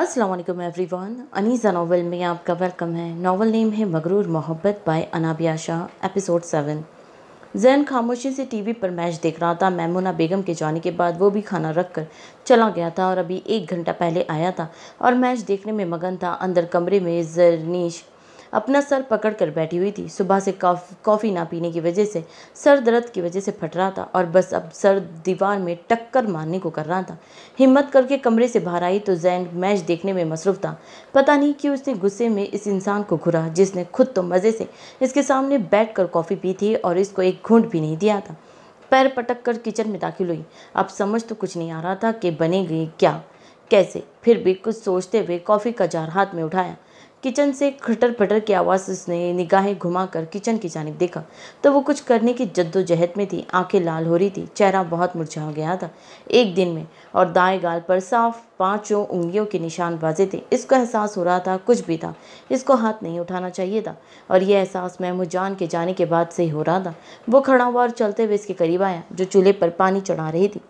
अस्सलाम वालेकुम everyone. Anisa novel में आपका वेलकम है। नॉवल नेम है मगरूर मोहब्बत बाय अनाबिया शाह, एपिसोड 7। जैन खामोशी से टीवी पर मैच देख रहा था। मैमुना बेगम के जाने के बाद वो भी खाना रख कर चला गया था और अभी 1 घंटा पहले आया था और मैच देखने में मगन था। अंदर कमरे में जरनीश अपना सर पकड़ कर बैठी हुई थी। सुबह से कॉफ़ी ना पीने की वजह से सर दर्द की वजह से फट रहा था और बस अब सर दीवार में टक्कर मारने को कर रहा था। हिम्मत करके कमरे से बाहर आई तो जैन मैच देखने में मसरूफ़ था। पता नहीं क्यों उसने गुस्से में इस इंसान को घुरा जिसने खुद तो मज़े से इसके सामने बैठकर कॉफ़ी पी थी और इसको एक घूंट भी नहीं दिया था। पैर पटक कर किचन में दाखिल हुई। अब समझ तो कुछ नहीं आ रहा था कि बनेगी क्या, कैसे। फिर भी कुछ सोचते हुए कॉफ़ी का जार हाथ में उठाया। किचन से खटर पटर की आवाज़ से उसने निगाहें घुमाकर किचन की जानिब देखा तो वो कुछ करने की जद्दोजहद में थी। आंखें लाल हो रही थी, चेहरा बहुत मुरझा गया था एक दिन में, और दाएं गाल पर साफ 5 उंगलियों के निशान वाजे थे। इसको एहसास हो रहा था कुछ भी था, इसको हाथ नहीं उठाना चाहिए था, और यह एहसास महमूद जान के जाने के बाद से ही हो रहा था। वो खड़ा हुआ और चलते हुए इसके करीब आया जो चूल्हे पर पानी चढ़ा रही थी।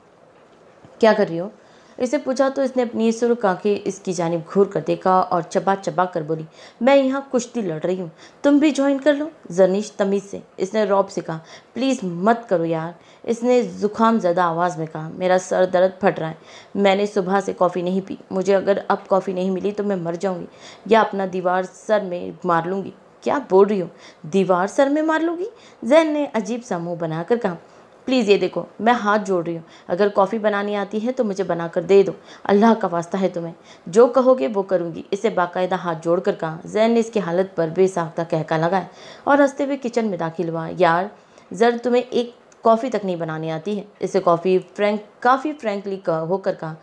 क्या कर रही हो, इसे पूछा तो इसने अपनी सुर्ख आंखें इसकी जानिब घूर कर देखा और चबा चबा कर बोली, मैं यहाँ कुश्ती लड़ रही हूँ, तुम भी ज्वाइन कर लो। जरनीश तमीज़ से, इसने रौब से कहा, प्लीज़ मत करो यार। इसने जुकाम ज़्यादा आवाज़ में कहा, मेरा सर दर्द फट रहा है, मैंने सुबह से कॉफ़ी नहीं पी, मुझे अगर अब कॉफ़ी नहीं मिली तो मैं मर जाऊँगी या अपना दीवार सर में मार लूँगी। क्या बोल रही हो, दीवार सर में मार लूँगी? जैन ने अजीब सा मुँह बनाकर कहा, प्लीज़ ये देखो, मैं हाथ जोड़ रही हूँ, अगर कॉफ़ी बनानी आती है तो मुझे बनाकर दे दो, अल्लाह का वास्ता है तुम्हें, जो कहोगे वो करूँगी। इसे बाकायदा हाथ जोड़ कर कहा। जैन ने इसकी हालत पर बेसाख्ता कहका लगाया और हंसते हुए किचन में दाखिल हुआ। यार जर तुम्हें एक कॉफ़ी तक नहीं बनानी आती है, इसे काफ़ी फ्रैंकली होकर कहा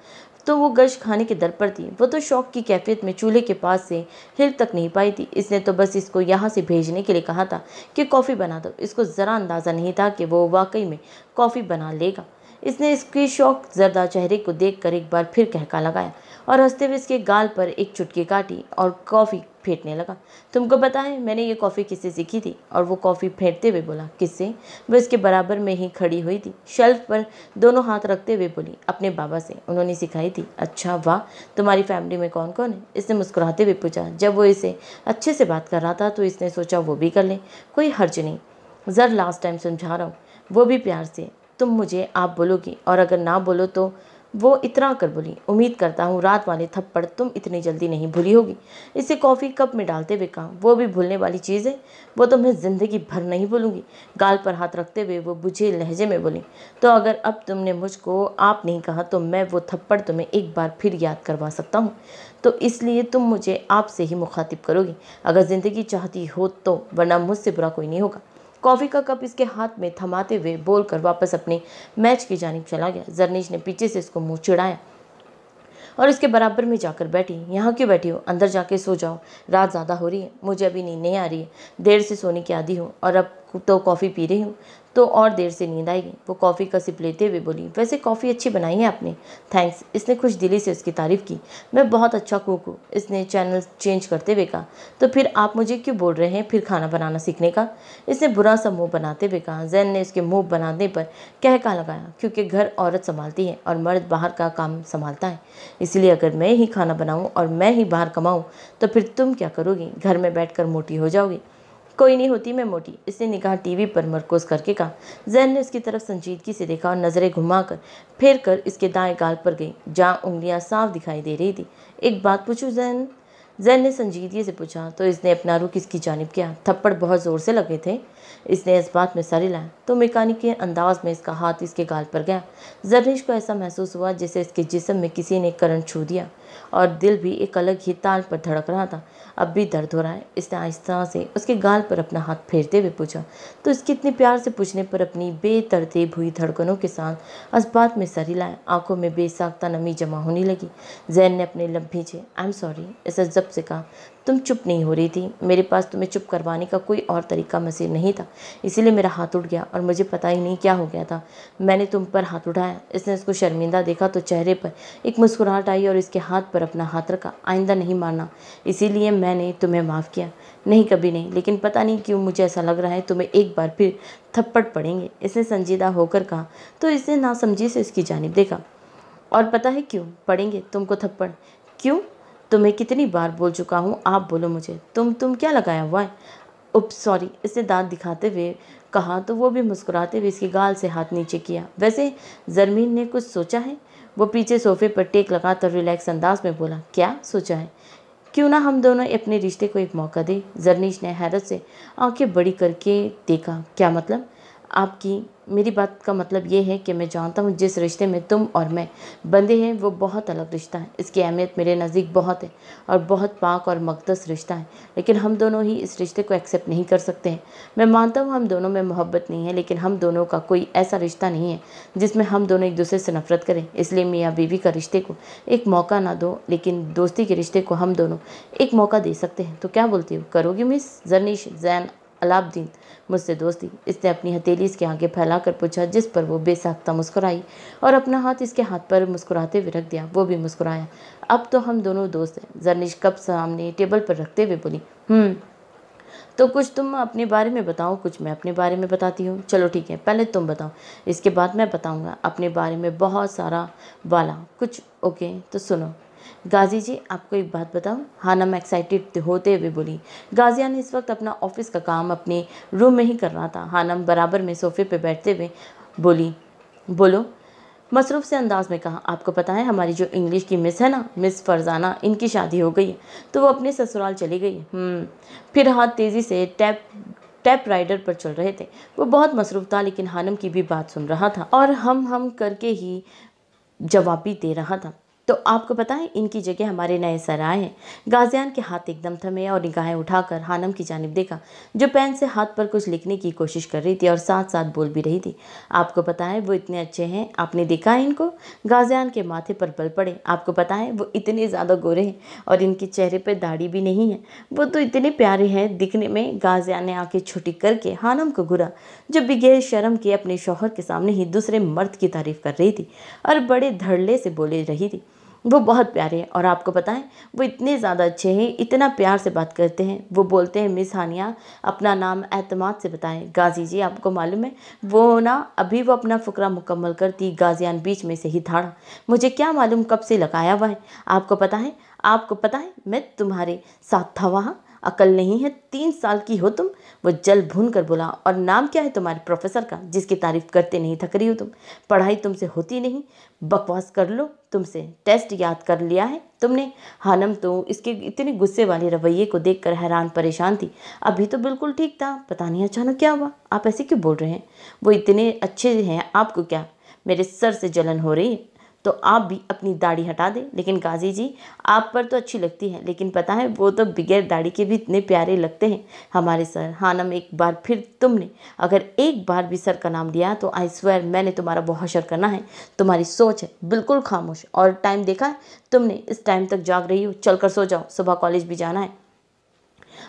तो वो गश खाने के दर पर थी। वो तो शौक की कैफियत में चूल्हे के पास से हिल तक नहीं पाई थी। इसने तो बस इसको यहाँ से भेजने के लिए कहा था कि कॉफ़ी बना दो। इसको ज़रा अंदाज़ा नहीं था कि वो वाकई में कॉफ़ी बना लेगा। इसने इसके शौक ज़रदा चेहरे को देखकर एक बार फिर कहका लगाया और हंसते हुए इसके गाल पर एक चुटकी काटी और कॉफ़ी फेंटने लगा। तुमको पता है मैंने ये कॉफ़ी किससे सीखी थी? और वो कॉफ़ी फेंटते हुए बोला, किससे? वो इसके बराबर में ही खड़ी हुई थी, शेल्फ पर दोनों हाथ रखते हुए बोली, अपने बाबा से, उन्होंने सिखाई थी। अच्छा वाह, तुम्हारी फैमिली में कौन कौन है? इसने मुस्कुराते हुए पूछा। जब वो इसे अच्छे से बात कर रहा था तो इसने सोचा वो भी कर ले, कोई हर्ज नहीं। ज़र लास्ट टाइम समझा रहा हूँ, वो भी प्यार से। तुम मुझे आप बोलोगी और अगर ना बोलो तो? वो इतना कर बोली, उम्मीद करता हूँ रात वाले थप्पड़ तुम इतनी जल्दी नहीं भूली होगी। इसे कॉफ़ी कप में डालते हुए कहा, वो भी भूलने वाली चीज़ है, वो तो मैं ज़िंदगी भर नहीं भूलूंगी। गाल पर हाथ रखते हुए वो बुझे लहजे में बोली, तो अगर अब तुमने मुझको आप नहीं कहा तो मैं वो थप्पड़ तुम्हें एक बार फिर याद करवा सकता हूँ, तो इसलिए तुम मुझे आप से ही मुखातिब करोगी अगर ज़िंदगी चाहती हो तो, वरना मुझसे बुरा कोई नहीं होगा। कॉफ़ी का कप इसके हाथ में थमाते हुए बोलकर वापस अपने मैच की जानिब चला गया। जरनीश ने पीछे से इसको मुंह चिढ़ाया और इसके बराबर में जाकर बैठी। यहाँ क्यों बैठी हो, अंदर जाके सो जाओ, रात ज़्यादा हो रही है, मुझे अभी नींद नहीं आ रही है, देर से सोने की आदी हूँ और अब तो कॉफ़ी पी रही हूँ तो और देर से नींद आएगी। वो कॉफ़ी का सिप लेते हुए बोली, वैसे कॉफ़ी अच्छी बनाई है आपने, थैंक्स। इसने खुश दिली से उसकी तारीफ़ की। मैं बहुत अच्छा कुक हूँ, इसने चैनल चेंज करते हुए कहा। तो फिर आप मुझे क्यों बोल रहे हैं फिर खाना बनाना सीखने का? इसने बुरा सा मुँह बनाते हुए कहा। जैन ने इसके मुँह बनाने पर कहका लगाया, क्योंकि घर औरत संभालती है और मर्द बाहर का काम संभालता है, इसलिए अगर मैं ही खाना बनाऊं और मैं ही बाहर कमाऊं तो फिर तुम क्या करोगी? घर में बैठकर मोटी हो जाओगी। कोई नहीं होती मैं मोटी, इसने निगाह टीवी पर मरकोज करके कहा। जैन ने उसकी तरफ संजीदगी से देखा और नज़रें घुमाकर फेर कर इसके दाएं गाल पर गई जहाँ उंगलियां साफ दिखाई दे रही थी। एक बात पूछूं जैन? जैन ने संजीदगी से पूछा तो इसने अपना रुख इसकी जानिब किया। थप्पड़ बहुत ज़ोर से लगे थे, इसने इस बात में सर हिलाया तो मैकेनिक के अंदाज में इसका हाथ इसके गाल पर गया। जरनीश को ऐसा महसूस हुआ जैसे इसके जिस्म में किसी ने करंट छू दिया और दिल भी एक अलग ही ताल पर धड़क रहा था। अब भी दर्द हो रहा है? इसने आहिस्ता से उसके गाल पर अपना हाथ फेरते हुए पूछा तो इसके इतने प्यार से पूछने पर अपनी बेतरतीब हुई धड़कनों के साथ अस्बात में सर हिलाया। आंखों में बेसाख्ता नमी जमा होने लगी। जैन ने अपने लब भींचे। आई एम सॉरी, इसे जब से कहा। तुम चुप नहीं हो रही थी, मेरे पास तुम्हें चुप करवाने का कोई और तरीका मसीर नहीं था, इसीलिए मेरा हाथ उठ गया और मुझे पता ही नहीं क्या हो गया था, मैंने तुम पर हाथ उठाया। इसने उसको शर्मिंदा देखा तो चेहरे पर एक मुस्कुराहट आई और इसके हाथ पर अपना हाथ रखा। आइंदा नहीं मारना, इसीलिए मैंने तुम्हें माफ़ किया। नहीं, कभी नहीं, लेकिन पता नहीं क्यों मुझे ऐसा लग रहा है तुम्हें एक बार फिर थप्पड़ पड़ेंगे, इसने संजीदा होकर कहा। तो इसने नासमझी से इसकी जानिब देखा। और पता है क्यों पड़ेंगे तुमको थप्पड़? क्यों? तुम्हें कितनी बार बोल चुका हूँ, आप बोलो मुझे। तुम क्या लगाया हुआ है? उप्स सॉरी, इसने दांत दिखाते हुए कहा तो वो भी मुस्कुराते हुए इसकी गाल से हाथ नीचे किया। वैसे जरमीन ने कुछ सोचा है? वो पीछे सोफे पर टेक लगाकर रिलैक्स अंदाज में बोला। क्या सोचा है? क्यों ना हम दोनों अपने रिश्ते को एक मौका दें। जरनीश ने हैरत से आंखें बड़ी करके देखा। क्या मतलब? आपकी मेरी बात का मतलब ये है कि मैं जानता हूँ जिस रिश्ते में तुम और मैं बंधे हैं वो बहुत अलग रिश्ता है। इसकी अहमियत मेरे नज़दीक बहुत है और बहुत पाक और मुक़द्दस रिश्ता है, लेकिन हम दोनों ही इस रिश्ते को एक्सेप्ट नहीं कर सकते हैं। मैं मानता हूँ हम दोनों में मोहब्बत नहीं है, लेकिन हम दोनों का कोई ऐसा रिश्ता नहीं है जिसमें हम दोनों एक दूसरे से नफरत करें। इसलिए मियाँ बीवी का रिश्ते को एक मौका ना दो, लेकिन दोस्ती के रिश्ते को हम दोनों एक मौका दे सकते हैं। तो क्या बोलती हो, करोगी मिस जरनीश जैन अलाउद्दीन मुझसे दोस्ती? इसने अपनी हथेली इसके आगे फैलाकर पूछा, जिस पर वो बेसाख्ता मुस्कुराई और अपना हाथ इसके हाथ पर मुस्कुराते हुए रख दिया। वो भी मुस्कुराया। अब तो हम दोनों दोस्त हैं। जरनीश कप सामने टेबल पर रखते हुए बोली। तो कुछ तुम अपने बारे में बताओ, कुछ मैं अपने बारे में बताती हूँ। चलो ठीक है, पहले तुम बताओ, इसके बाद मैं बताऊँगा अपने बारे में बहुत सारा वाला कुछ। ओके तो सुनो। गाजी जी, आपको एक बात बताऊं? हानम एक्साइटेड होते हुए बोली। गाजिया ने इस वक्त अपना ऑफिस का काम अपने रूम में ही कर रहा था। हानम बराबर में सोफे पे बैठते हुए बोली। बोलो, मसरूफ़ से अंदाज में कहा। आपको पता है हमारी जो इंग्लिश की मिस है ना, मिस फरजाना, इनकी शादी हो गई है, तो वो अपने ससुराल चली गई है। फिर हाथ तेज़ी से टैप राइडर पर चल रहे थे। वो बहुत मसरूफ़ था, लेकिन हानम की भी बात सुन रहा था और हम करके ही जवाब भी दे रहा था। तो आपको पता है इनकी जगह हमारे नए सर आए हैं। गाजियान के हाथ एकदम थमे और निगाहें उठाकर हानम की जानिब देखा, जो पेन से हाथ पर कुछ लिखने की कोशिश कर रही थी और साथ साथ बोल भी रही थी। आपको पता है वो इतने अच्छे हैं, आपने देखा है इनको? गाजियान के माथे पर बल पड़े। आपको पता है वो इतने ज़्यादा गोरे हैं और इनके चेहरे पर दाढ़ी भी नहीं है। वो तो इतने प्यारे हैं दिखने में। गाजियान ने आंखें छोटी करके हानम को घूरा, जो बगैर शर्म के अपने शौहर के सामने ही दूसरे मर्द की तारीफ कर रही थी और बड़े धड़ल्ले से बोले रही थी। वो बहुत प्यारे हैं और आपको पता है वो इतने ज़्यादा अच्छे हैं, इतना प्यार से बात करते हैं। वो बोलते हैं, मिस हानिया अपना नाम एतमाद से बताएं। गाजी जी, आपको मालूम है वो ना अभी वो अपना फुकरा मुकम्मल करती गाजियान बीच में से ही धाड़ा। मुझे क्या मालूम कब से लगाया हुआ है। आपको पता है मैं तुम्हारे साथ था वहाँ। अकल नहीं है, 3 साल की हो तुम। वो जल भून कर बोला। और नाम क्या है तुम्हारे प्रोफेसर का, जिसकी तारीफ करते नहीं थक रही हो तुम? पढ़ाई तुमसे होती नहीं, बकवास कर लो तुमसे। टेस्ट याद कर लिया है तुमने? हानम तो इसके इतने गुस्से वाले रवैये को देखकर हैरान परेशान थी। अभी तो बिल्कुल ठीक था, पता नहीं अचानक क्या हुआ। आप ऐसे क्यों बोल रहे हैं? वो इतने अच्छे हैं, आपको क्या मेरे सर से जलन हो रही है? तो आप भी अपनी दाढ़ी हटा दें। लेकिन गाजी जी, आप पर तो अच्छी लगती है, लेकिन पता है वो तो बगैर दाढ़ी के भी इतने प्यारे लगते हैं हमारे सर। हानम, एक बार फिर तुमने अगर एक बार भी सर का नाम लिया तो आई स्वेयर मैंने तुम्हारा बहुत हशर करना है। तुम्हारी सोच है बिल्कुल खामोश। और टाइम देखा है तुमने? इस टाइम तक जाग रही हो, चलकर सो जाओ, सुबह कॉलेज भी जाना है।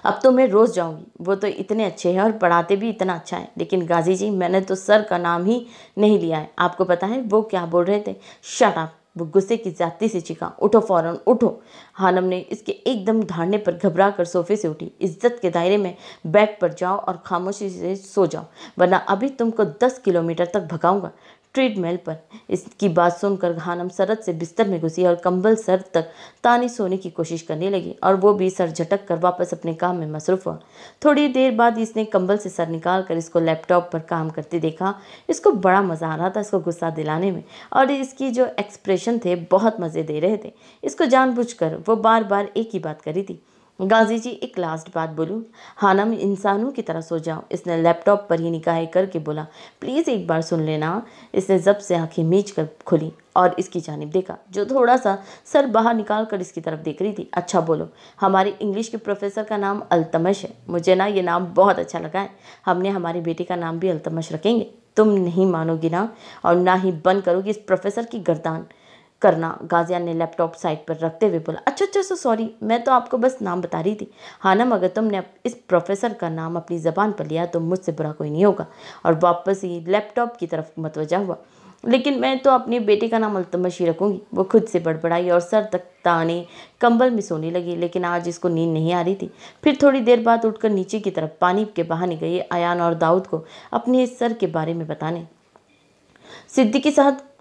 अब तो मैं रोज़ जाऊंगी। वो तो इतने अच्छे हैं और पढ़ाते भी इतना अच्छा है। लेकिन गाजी जी, मैंने तो सर का नाम ही नहीं लिया है। आपको पता है वो क्या बोल रहे थे? Shut up! वो गुस्से की जाती से चीखा। उठो फौरन उठो। हानम ने इसके एकदम धाड़ने पर घबरा कर सोफे से उठी। इज्जत के दायरे में बेड पर जाओ और खामोशी से सो जाओ, वरना अभी तुमको 10 किलोमीटर तक भगाऊंगा ट्रेडमिल पर। इसकी बात सुनकर हानम सरत से बिस्तर में घुसी और कंबल सर तक तानी सोने की कोशिश करने लगी, और वो भी सर झटक कर वापस अपने काम में मसरूफ़ हुआ। थोड़ी देर बाद इसने कंबल से सर निकाल कर इसको लैपटॉप पर काम करते देखा। इसको बड़ा मज़ा आ रहा था इसको गुस्सा दिलाने में, और इसकी जो एक्सप्रेशन थे बहुत मज़े दे रहे थे इसको। जानबूझकर वो बार बार एक ही बात करी थी। गाजी जी, एक लास्ट बात बोलूं? हानम, इंसानों की तरह सो जाओ। इसने लैपटॉप पर ही निगाहें करके बोला। प्लीज़ एक बार सुन लेना। इसने जब से आंखें मीच कर खुली और इसकी जानिब देखा, जो थोड़ा सा सर बाहर निकाल कर इसकी तरफ देख रही थी। अच्छा बोलो, हमारे इंग्लिश के प्रोफेसर का नाम अल्तमश है। मुझे ना ये नाम बहुत अच्छा लगा है। हमने हमारी बेटी का नाम भी अल्तमश रखेंगे। तुम नहीं मानोगी ना, और ना ही बंद करोगी इस प्रोफेसर की गर्दान करना। गाजियान ने लैपटॉप साइड पर रखते हुए बोला। अच्छा सॉरी, मैं तो आपको बस नाम बता रही थी। हानम, अगर तुमने इस प्रोफेसर का नाम अपनी ज़बान पर लिया तो मुझसे बुरा कोई नहीं होगा। और वापस ही लैपटॉप की तरफ मतवजा हुआ। लेकिन मैं तो अपनी बेटी का नाम अल्तमश ही रखूँगी। वो खुद से बड़बड़ाई और सर तक ताने कंबल में सोने लगी। लेकिन आज इसको नींद नहीं आ रही थी। फिर थोड़ी देर बाद उठकर नीचे की तरफ पानी के बहाने गई अयान और दाऊद को अपने इस सर के बारे में बताने। सिद्दीकी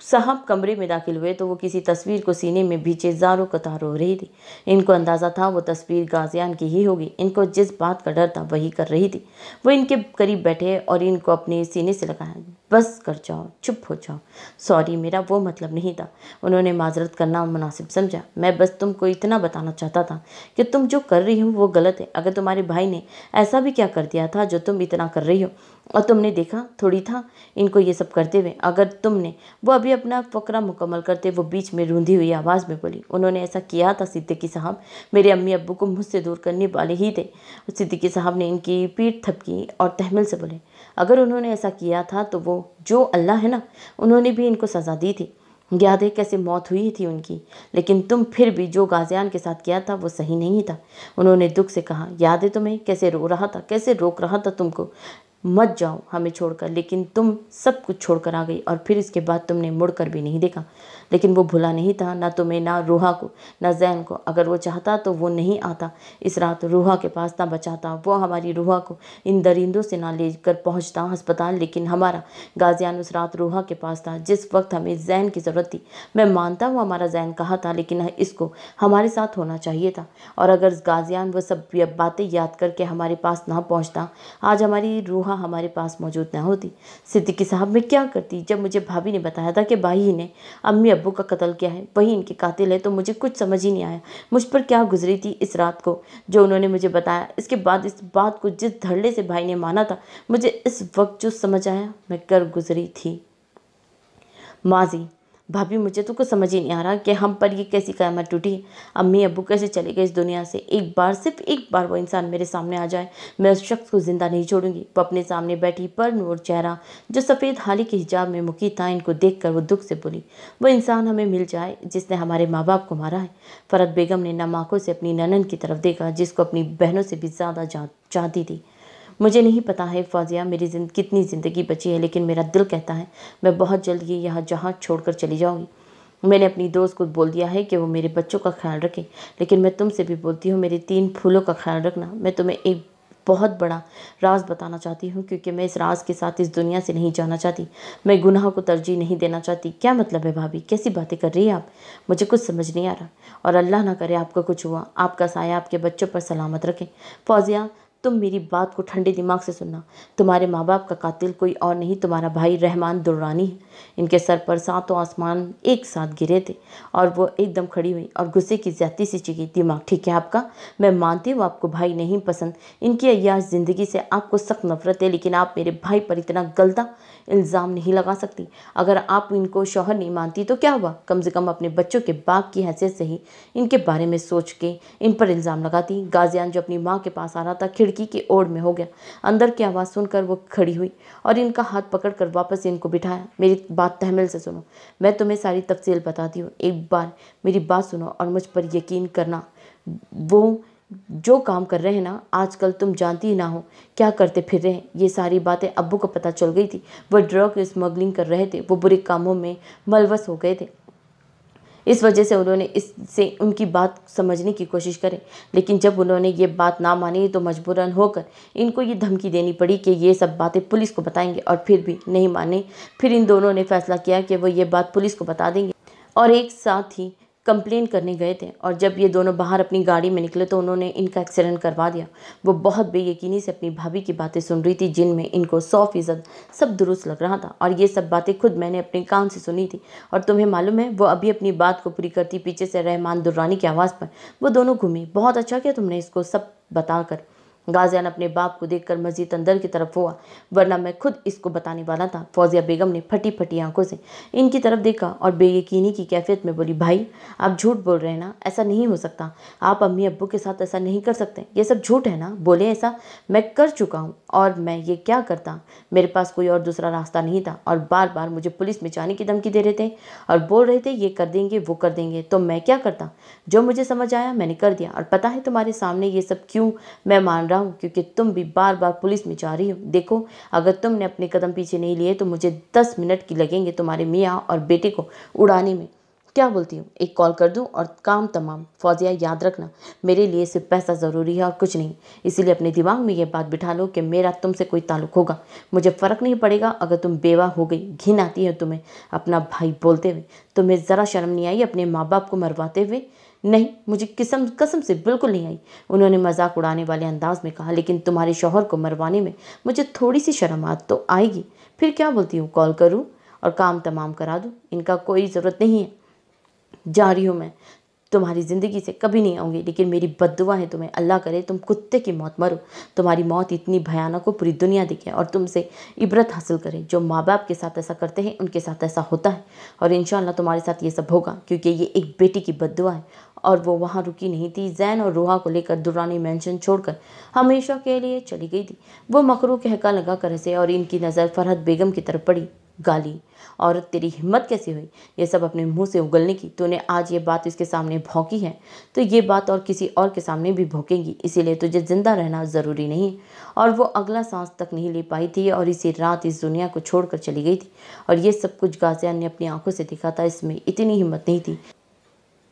साहब कमरे में दाखिल हुए तो वो किसी तस्वीर को सीने में भींचे ज़ारों कतार रो रही थी। इनको अंदाज़ा था वो तस्वीर गाजियान की ही होगी। इनको जिस बात का डर था वही कर रही थी। वो इनके करीब बैठे और इनको अपने सीने से लगाया। बस कर जाओ, चुप हो जाओ। सॉरी, मेरा वो मतलब नहीं था। उन्होंने माजरत करना मुनासिब समझा। मैं बस तुमको इतना बताना चाहता था कि तुम जो कर रही हो वो गलत है। अगर तुम्हारे भाई ने ऐसा भी क्या कर दिया था जो तुम इतना कर रही हो और तुमने देखा थोड़ी था इनको ये सब करते हुए। अगर तुमने वो अभी अपना फकरा मुकम्मल करते वो बीच में रूंधी हुई आवाज़ में बोली, उन्होंने ऐसा किया था सिद्दीकी साहब, मेरे अम्मी अब्बू को मुझसे दूर करने वाले ही थे। सिद्दीकी साहब ने इनकी पीठ थपकी और तहमिल से बोले, अगर उन्होंने ऐसा किया था तो वो जो अल्लाह है ना, उन्होंने भी इनको सज़ा दी थी। याद है कैसे मौत हुई थी उनकी, लेकिन तुम फिर भी जो गाजियान के साथ किया था वो सही नहीं था। उन्होंने दुख से कहा, याद है तुम्हें कैसे रो रहा था, कैसे रोक रहा था तुमको, मत जाओ हमें छोड़कर, लेकिन तुम सब कुछ छोड़कर आ गई और फिर इसके बाद तुमने मुड़कर भी नहीं देखा। लेकिन वो भुला नहीं था, ना तुम्हें, ना रूहा को, ना जैन को। अगर वो चाहता तो वो नहीं आता इस रात रूहा के पास, ना बचाता वो हमारी रूहा को, इन दरिंदों से ना लेकर पहुंचता अस्पताल। लेकिन हमारा गाजियान उस रात रूहा के पास था जिस वक्त हमें जैन की ज़रूरत थी। मैं मानता हूँ हमारा जैन कहा था, लेकिन इसको हमारे साथ होना चाहिए था। और अगर गाजियान वो सब बातें याद करके हमारे पास ना पहुँचता, आज हमारी रूहा हमारे पास मौजूद न होती। सिद्दीकी साहब मैं क्या करती जब मुझे भाभी ने बताया था कि भाई ने अम्मी अब्बू का कत्ल किया है, वही इनके कातिल है, तो मुझे कुछ समझ ही नहीं आया मुझ पर क्या गुजरी थी इस रात को जो उन्होंने मुझे बताया। इसके बाद इस बात को जिस धड़ल्ले से भाई ने माना था, मुझे इस वक्त जो समझ आया मैं कर गुजरी थी। माजी भाभी, मुझे तो कुछ समझ ही नहीं आ रहा कि हम पर ये कैसी क़यामत टूटी है। अम्मी अब्बू कैसे चले गए इस दुनिया से। एक बार, सिर्फ एक बार वो इंसान मेरे सामने आ जाए, मैं उस शख्स को ज़िंदा नहीं छोड़ूंगी। वो अपने सामने बैठी पर नूर चेहरा जो सफ़ेद हाली के हिजाब में मुकी था, इनको देखकर वो दुख से बोली, वो इंसान हमें मिल जाए जिसने हमारे माँ बाप को मारा है। फ़रत बेगम ने नम आँखों से अपनी ननन की तरफ देखा जिसको अपनी बहनों से भी ज़्यादा चाहती थी। मुझे नहीं पता है फ़ौज़िया मेरी कितनी ज़िंदगी बची है, लेकिन मेरा दिल कहता है मैं बहुत जल्द ही यह जहाँ छोड़कर चली जाऊँगी। मैंने अपनी दोस्त को बोल दिया है कि वो मेरे बच्चों का ख्याल रखे, लेकिन मैं तुमसे भी बोलती हूँ मेरे 3 फूलों का ख्याल रखना। मैं तुम्हें एक बहुत बड़ा राज बताना चाहती हूँ, क्योंकि मैं इस राज के साथ इस दुनिया से नहीं जाना चाहती। मैं गुनाह को तरजीह नहीं देना चाहती। क्या मतलब है भाभी, कैसी बातें कर रही है आप? मुझे कुछ समझ नहीं आ रहा। और अल्लाह ना करे आपको कुछ हुआ, आपका साया आपके बच्चों पर सलामत रखे। फ़ौज़िया तुम मेरी बात को ठंडे दिमाग से सुनना। तुम्हारे माँ बाप का कातिल कोई और नहीं, तुम्हारा भाई रहमान दुर्रानी है। इनके सर पर 7 आसमान एक साथ गिरे थे और वो एकदम खड़ी हुई और गुस्से की ज़्यादती से चिढ़ी। दिमाग ठीक है आपका? मैं मानती हूँ आपको भाई नहीं पसंद, इनकी अय्याश ज़िंदगी से आपको सख्त नफरत है, लेकिन आप मेरे भाई पर इतना गलता इल्ज़ाम नहीं लगा सकती। अगर आप इनको शौहर नहीं मानती तो क्या हुआ, कम से कम अपने बच्चों के बाप की हैसियत से ही इनके बारे में सोच के इन पर इल्ज़ाम लगाती। गाजियान जो अपनी माँ के पास आ रहा था खिड़की की ओर में हो गया। अंदर की आवाज़ सुनकर वो खड़ी हुई और इनका हाथ पकड़कर वापस इनको बिठाया। मेरी बात तहमिल से सुनो, मैं तुम्हें सारी तफसील बताती हूँ। एक बार मेरी बात सुनो और मुझ पर यकीन करना। वो जो काम कर रहे हैं ना आजकल, तुम जानती ही ना हो क्या करते फिर रहे हैं। ये सारी बातें अब्बू को पता चल गई थी। वो ड्रग स्मगलिंग कर रहे थे, वो बुरे कामों में मलवस हो गए थे। इस वजह से उन्होंने इससे उनकी बात समझने की कोशिश करी, लेकिन जब उन्होंने ये बात ना मानी तो मजबूरन होकर इनको ये धमकी देनी पड़ी कि ये सब बातें पुलिस को बताएंगे। और फिर भी नहीं माने। फिर इन दोनों ने फैसला किया कि वो ये बात पुलिस को बता देंगे और एक साथ ही कंप्लेन करने गए थे। और जब ये दोनों बाहर अपनी गाड़ी में निकले तो उन्होंने इनका एक्सीडेंट करवा दिया। वो बहुत बेयकीनी से अपनी भाभी की बातें सुन रही थी, जिनमें इनको 100% सब दुरुस्त लग रहा था। और ये सब बातें खुद मैंने अपने कान से सुनी थी। और तुम्हें मालूम है, वो अभी अपनी बात को पूरी करती पीछे से रहमान दुर्रानी की आवाज़ पर वो दोनों घूमी। बहुत अच्छा किया तुमने इसको सब बताकर। गाजियान अपने बाप को देखकर मस्जिद अंदर की तरफ हुआ, वरना मैं खुद इसको बताने वाला था। फ़ौज़िया बेगम ने फटी फटी आंखों से इनकी तरफ देखा और बेयकीनी की कैफियत में बोली, भाई आप झूठ बोल रहे हैं ना, ऐसा नहीं हो सकता। आप अम्मी अब्बू के साथ ऐसा नहीं कर सकते, ये सब झूठ है ना। बोले ऐसा मैं कर चुका हूँ और मैं ये क्या करता, मेरे पास कोई और दूसरा रास्ता नहीं था। और बार बार मुझे पुलिस में जाने की धमकी दे रहे थे और बोल रहे थे ये कर देंगे वो कर देंगे, तो मैं क्या करता। जो मुझे समझ आया मैंने कर दिया। और पता है तुम्हारे सामने ये सब क्यों मैं मान रहा हूँ, क्योंकि तुम भी बार बार पुलिस में जा रही हो। देखो अगर तुमने अपने कदम पीछे नहीं लिए तो मुझे 10 मिनट की लगेंगे तुम्हारे मियाँ और बेटे को उड़ाने में। क्या बोलती हूँ, एक कॉल कर दूँ और काम तमाम। फौजिया याद रखना, मेरे लिए सिर्फ पैसा ज़रूरी है और कुछ नहीं। इसीलिए अपने दिमाग में ये बात बिठा लो कि मेरा तुमसे कोई ताल्लुक होगा, मुझे फ़र्क नहीं पड़ेगा अगर तुम बेवा हो गई। घिन आती है तुम्हें अपना भाई बोलते हुए। तुम्हें ज़रा शर्म नहीं आई अपने माँ बाप को मरवाते हुए? नहीं, मुझे कसम कसम से बिल्कुल नहीं आई, उन्होंने मजाक उड़ाने वाले अंदाज में कहा। लेकिन तुम्हारे शौहर को मरवाने में मुझे थोड़ी सी शर्माहट तो आएगी। फिर क्या बोलती हूँ, कॉल करूँ और काम तमाम करा दूँ? इनका कोई ज़रूरत नहीं है, जा रही हूँ मैं, तुम्हारी ज़िंदगी से कभी नहीं आऊँगी। लेकिन मेरी बद्दुआ है तुम्हें, अल्लाह करे तुम कुत्ते की मौत मरो। तुम्हारी मौत इतनी भयानक हो पूरी दुनिया देखे और तुमसे इबरत हासिल करे। जो माँ बाप के साथ ऐसा करते हैं उनके साथ ऐसा होता है और इंशाअल्लाह तुम्हारे साथ ये सब होगा, क्योंकि ये एक बेटी की बद्दुआ है। और वो वहाँ रुकी नहीं थी, जैन और रूहा को लेकर दुरानी मेंशन छोड़कर हमेशा के लिए चली गई थी। वो मकरू कहका लगा कर हंसे और इनकी नज़र फरहत बेगम की तरफ पड़ी। गाली, औरत तेरी हिम्मत कैसी हुई ये सब अपने मुंह से उगलने की? तूने आज ये बात इसके सामने भौंकी है तो ये बात और किसी और के सामने भी भौंकेगी, इसीलिए तुझे जिंदा रहना ज़रूरी नहीं है। और वो अगला सांस तक नहीं ले पाई थी और इसी रात इस दुनिया को छोड़कर चली गई थी। और ये सब कुछ गाजिया ने अपनी आंखों से देखा था। इसमें इतनी हिम्मत नहीं थी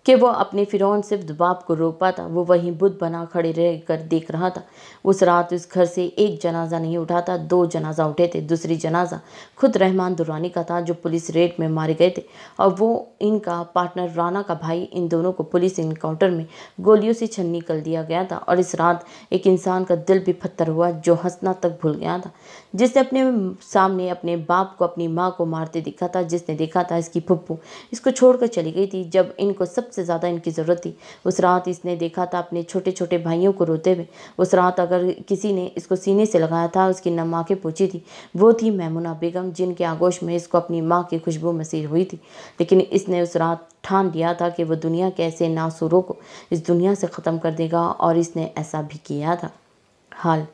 कि वो अपने फिरौन सिर्फ बाप को रोक पाता। वो वहीं बुत बना खड़े रह कर देख रहा था। उस रात उस घर से एक जनाजा नहीं उठा था, 2 जनाजा उठे थे। दूसरी जनाजा खुद रहमान दुरानी का था जो पुलिस रेड में मारे गए थे और वो इनका पार्टनर राना का भाई। इन दोनों को पुलिस इनकाउंटर में गोलियों से छन्नी कर दिया गया था। और इस रात एक इंसान का दिल भी पत्थर हुआ जो हंसना तक भूल गया था, जिसने अपने सामने अपने बाप को अपनी माँ को मारते देखा था, जिसने देखा था इसकी फुप्पू इसको छोड़कर चली गई थी जब इनको सबसे ज़्यादा इनकी ज़रूरत थी। उस रात इसने देखा था अपने छोटे छोटे भाइयों को रोते हुए। उस रात अगर किसी ने इसको सीने से लगाया था, उसकी नम आंखें पूछी थी, वो थी मैमुना बेगम, जिनके आगोश में इसको अपनी माँ की खुशबू मसीर हुई थी। लेकिन इसने उस रात ठान लिया था कि वह दुनिया के ऐसे नासूरों को इस दुनिया से ख़त्म कर देगा और इसने ऐसा भी किया था। हाल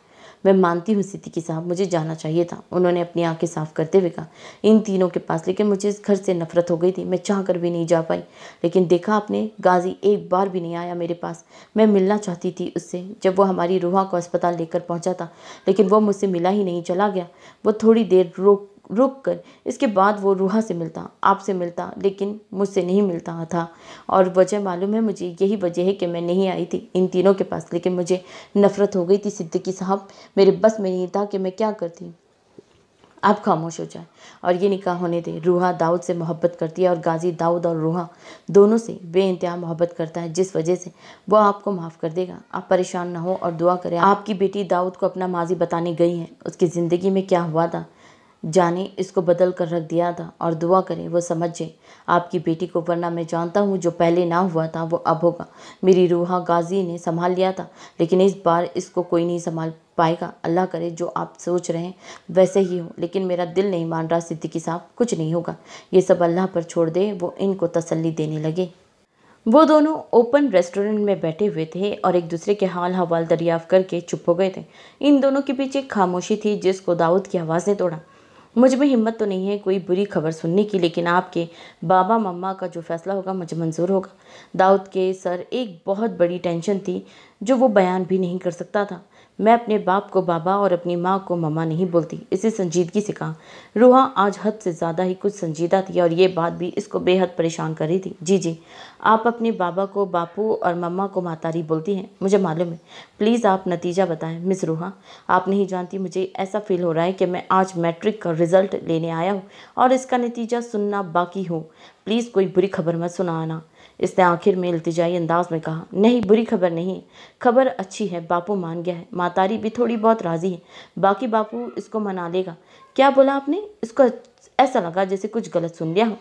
मैं मानती हूँ सिद्दीकी साहब, मुझे जाना चाहिए था, उन्होंने अपनी आंखें साफ करते हुए कहा, इन तीनों के पास। लेकिन मुझे इस घर से नफरत हो गई थी, मैं चाह कर भी नहीं जा पाई। लेकिन देखा आपने, गाजी एक बार भी नहीं आया मेरे पास। मैं मिलना चाहती थी उससे जब वो हमारी रूहा को अस्पताल लेकर पहुंचा था, लेकिन वो मुझसे मिला ही नहीं, चला गया। वो थोड़ी देर रुक कर इसके बाद वो रूहा से मिलता, आपसे मिलता, लेकिन मुझसे नहीं मिलता था। और वजह मालूम है मुझे, यही वजह है कि मैं नहीं आई थी इन तीनों के पास। लेकिन मुझे नफरत हो गई थी सिद्दीकी साहब, मेरे बस में नहीं था कि मैं क्या करती। आप खामोश हो जाए और ये निकाह होने दें। रूहा दाऊद से मोहब्बत करती है और गाजी दाऊद और रूहा दोनों से बेइंतहा मोहब्बत करता है, जिस वजह से वो आपको माफ़ कर देगा। आप परेशान ना हो और दुआ करें। आपकी बेटी दाऊद को अपना माजी बताने गई है, उसकी ज़िंदगी में क्या हुआ था जाने इसको बदल कर रख दिया था, और दुआ करें वो समझे आपकी बेटी को, वरना मैं जानता हूँ जो पहले ना हुआ था वो अब होगा। मेरी रूहा गाजी ने संभाल लिया था, लेकिन इस बार इसको कोई नहीं संभाल पाएगा। अल्लाह करे जो आप सोच रहे हैं वैसे ही हो, लेकिन मेरा दिल नहीं मान रहा सिद्दीकी साहब, कुछ नहीं होगा, ये सब अल्लाह पर छोड़ दे। वो इनको तसल्ली देने लगे। वो दोनों ओपन रेस्टोरेंट में बैठे हुए थे और एक दूसरे के हाल हवाल दरियाफ्त करके चुप हो गए थे। इन दोनों के पीछे खामोशी थी जिसको दाऊद की आवाज़ ने तोड़ा। मुझ में हिम्मत तो नहीं है कोई बुरी खबर सुनने की, लेकिन आपके बाबा मम्मा का जो फैसला होगा मुझे मंजूर होगा। दाऊद के सर एक बहुत बड़ी टेंशन थी जो वो बयान भी नहीं कर सकता था। मैं अपने बाप को बाबा और अपनी माँ को मम्मा नहीं बोलती, इसे संजीदगी से कहा। रूहा आज हद से ज़्यादा ही कुछ संजीदा थी और ये बात भी इसको बेहद परेशान कर रही थी। जी, आप अपने बाबा को बापू और मम्मा को मातारी बोलती हैं, मुझे मालूम है। प्लीज़ आप नतीजा बताएं मिस रूहा। आप नहीं जानती, मुझे ऐसा फील हो रहा है कि मैं आज मैट्रिक का रिज़ल्ट लेने आया हूँ और इसका नतीजा सुनना बाकी हूँ। प्लीज़ कोई बुरी खबर मत सुनाना, इसने आखिर में इल्तिजाई अंदाज में कहा। नहीं, बुरी खबर नहीं, खबर अच्छी है, बापू मान गया है, मातारी भी थोड़ी बहुत राज़ी है, बाकी बापू इसको मना लेगा। क्या बोला आपने? इसको ऐसा लगा जैसे कुछ गलत सुन लिया हो।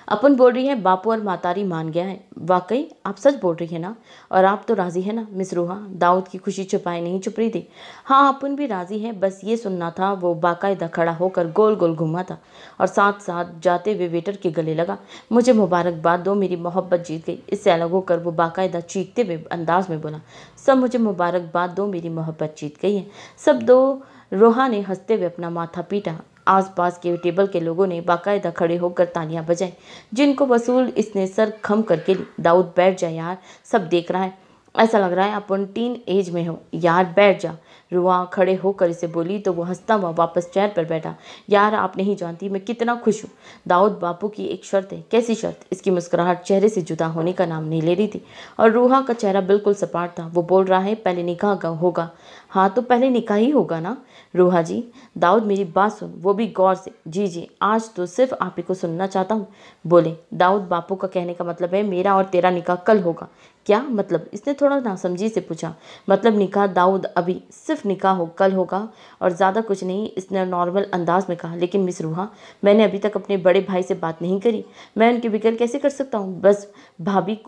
अपन बोल रही है बापू और मातारी मान गया है। वाकई आप सच बोल रही है ना? और आप तो राज़ी है ना मिस रूहा? दाऊद की खुशी छुपाए नहीं छुप रही थी। हाँ, अपन भी राज़ी है, बस ये सुनना था। वो बाकायदा खड़ा होकर गोल गोल घूमा था और साथ साथ जाते हुए वेटर के गले लगा। मुझे मुबारकबाद दो, मेरी मोहब्बत जीत गई। इससे अलग होकर वो बाकायदा चीखते हुए अंदाज में बोला, सब मुझे मुबारकबाद दो, मेरी मोहब्बत जीत गई है। सब दो। रोहा ने हंसते हुए अपना माथा पीटा। आसपास के टेबल के लोगों ने बाकायदा खड़े होकर तालियां बजाई, जिनको वसूल इसने सर खम करके ली। दाऊद बैठ जाए यार, सब देख रहा है। ऐसा लग रहा है अपन टीन एज में हो। यार बैठ जा। रुआ खड़े होकर इसे बोली तो वो हंसता हुआ वापस चेयर पर बैठा। यार आप नहीं जानती मैं कितना खुश हूँ। दाऊद बापू की एक शर्त है। कैसी शर्त? इसकी मुस्कुराहट चेहरे से जुदा होने का नाम नहीं ले रही थी और रूहा का चेहरा बिल्कुल सपाट था। वो बोल रहा है पहले निकाह होगा। हाँ तो पहले निकाह ही होगा ना रूहा जी। दाऊद मेरी बात सुन, वो भी गौर से। जी जी, आज तो सिर्फ आप ही को सुनना चाहता हूँ। बोले। दाऊद बापू का कहने का मतलब है मेरा और तेरा निकाह कल होगा। क्या मतलब? इसने थोड़ा नासमझी से पूछा। मतलब निकाह दाऊद, अभी सिर्फ निकाह कल होगा और ज़्यादा कुछ नहीं, इसने नॉर्मल अंदाज में कहा। लेकिन मिस रूहा, मैंने अभी तक अपने बड़े भाई से बात नहीं करी। मैं उनके बगैर कैसे कर सकता हूँ? बस भाभी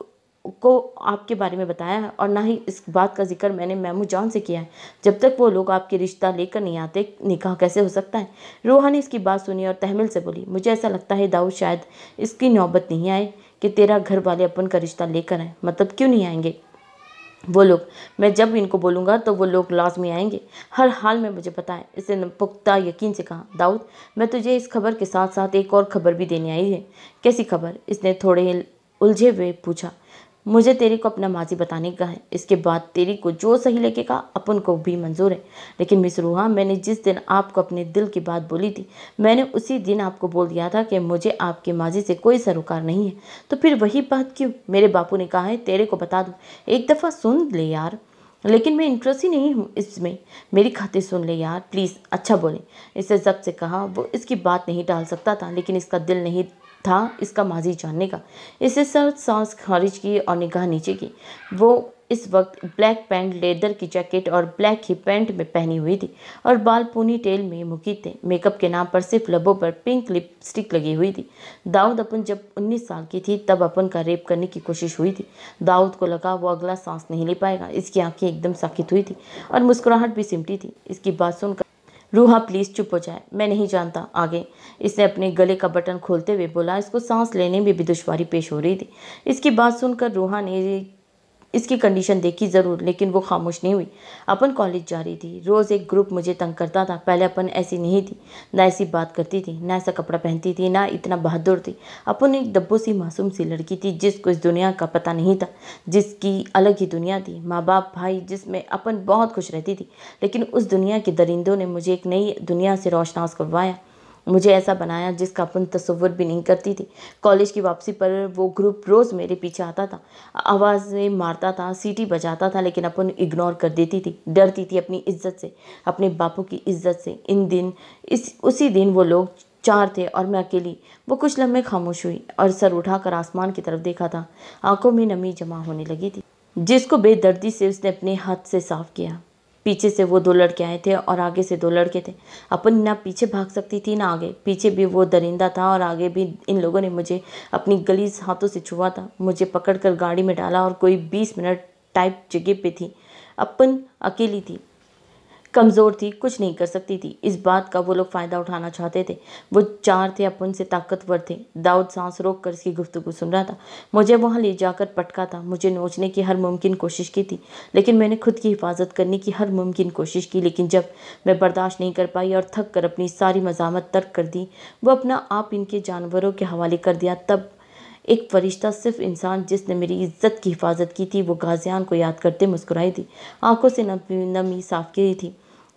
को आपके बारे में बताया है और ना ही इस बात का जिक्र मैंने मैमू जान से किया है। जब तक वो लोग आपके रिश्ता लेकर नहीं आते निकाह कैसे हो सकता है? रूहा ने इसकी बात सुनी और तहमिल से बोली, मुझे ऐसा लगता है दाऊद शायद इसकी नौबत नहीं आए कि तेरा घर वाले अपन का रिश्ता लेकर आए। मतलब क्यों नहीं आएंगे वो लोग? मैं जब इनको बोलूँगा तो वो लोग लाजमी आएंगे। हर हाल में मुझे पता है। इसने पुख्ता यकीन से कहा। दाऊद, मैं तुझे इस खबर के साथ साथ एक और खबर भी देने आई है। कैसी खबर? इसने थोड़े उलझे हुए पूछा। मुझे तेरे को अपना माजी बताने का है। इसके बाद तेरी को जो सही लगेगा अपन को भी मंजूर है। लेकिन मिस रूहा, मैंने जिस दिन आपको अपने दिल की बात बोली थी मैंने उसी दिन आपको बोल दिया था कि मुझे आपके माजी से कोई सरोकार नहीं है। तो फिर वही बात क्यों? मेरे बापू ने कहा है तेरे को बता दूं। एक दफ़ा सुन ले यार। लेकिन मैं इंटरेस्ट ही नहीं हूँ इसमें। मेरी खातिर सुन ले यार प्लीज़। अच्छा बोले। इसे जब्त से कहा। वो इसकी बात नहीं टाल सकता था लेकिन इसका दिल नहीं था इसका माजी जानने का। इसे सर्द सांस खारिज की और निगाह नीचे की। वो इस वक्त ब्लैक पैंट, लेदर की जैकेट और ब्लैक ही पैंट में पहनी हुई थी और बाल पूनी टेल में मुकी थे। मेकअप के नाम पर सिर्फ लबों पर पिंक लिपस्टिक लगी हुई थी। दाऊद अपन जब 19 साल की थी तब अपन का रेप करने की कोशिश हुई थी। दाऊद को लगा वो अगला सांस नहीं ले पाएगा। इसकी आंखें एकदम साकित हुई थी और मुस्कुराहट भी सिमटी थी। इसकी बात सुनकर रूहा प्लीज़ चुप हो जाए। मैं नहीं जानता आगे। इसने अपने गले का बटन खोलते हुए बोला। इसको सांस लेने में भी दुश्वारी पेश हो रही थी। इसकी बात सुनकर रूहा ने इसकी कंडीशन देखी ज़रूर लेकिन वो खामोश नहीं हुई। अपन कॉलेज जा रही थी। रोज़ एक ग्रुप मुझे तंग करता था। पहले अपन ऐसी नहीं थी, ना ऐसी बात करती थी, ना ऐसा कपड़ा पहनती थी, ना इतना बहादुर थी। अपन एक दब्बू सी मासूम सी लड़की थी जिसको इस दुनिया का पता नहीं था, जिसकी अलग ही दुनिया थी। माँ बाप भाई, जिसमें अपन बहुत खुश रहती थी। लेकिन उस दुनिया के दरिंदों ने मुझे एक नई दुनिया से रोशनास करवाया, मुझे ऐसा बनाया जिसका अपन तसव्वुर भी नहीं करती थी। कॉलेज की वापसी पर वो ग्रुप रोज़ मेरे पीछे आता था, आवाज़ें मारता था, सीटी बजाता था, लेकिन अपन इग्नोर कर देती थी। डरती थी अपनी इज्जत से, अपने बापू की इज्जत से। उसी दिन वो लोग 4 थे और मैं अकेली। वो कुछ लम्हे खामोश हुई और सर उठाकर आसमान की तरफ देखा था। आंखों में नमी जमा होने लगी थी जिसको बेदर्दी से उसने अपने हाथ से साफ किया। पीछे से वो 2 लड़के आए थे और आगे से 2 लड़के थे। अपन ना पीछे भाग सकती थी ना आगे। पीछे भी वो दरिंदा था और आगे भी इन लोगों ने मुझे अपनी गलीज हाथों से छुआ था। मुझे पकड़कर गाड़ी में डाला और कोई 20 मिनट टाइप जगह पे थी। अपन अकेली थी, कमज़ोर थी, कुछ नहीं कर सकती थी। इस बात का वो लोग फ़ायदा उठाना चाहते थे। वो 4 थे, अपन से ताकतवर थे। दाऊद सांस रोक कर इसकी गुफ्तगू सुन रहा था। मुझे वहाँ ले जाकर पटका था, मुझे नोचने की हर मुमकिन कोशिश की थी, लेकिन मैंने खुद की हिफाजत करने की हर मुमकिन कोशिश की। लेकिन जब मैं बर्दाश्त नहीं कर पाई और थक कर अपनी सारी मज़ामत तर्क कर दी, वो अपना आप इनके जानवरों के हवाले कर दिया, तब एक फरिश्ता, सिर्फ इंसान जिसने मेरी इज्जत की हिफाजत की थी, वो गाजियान को याद करते मुस्कुराई थी, आंखों से नमी साफ की थी।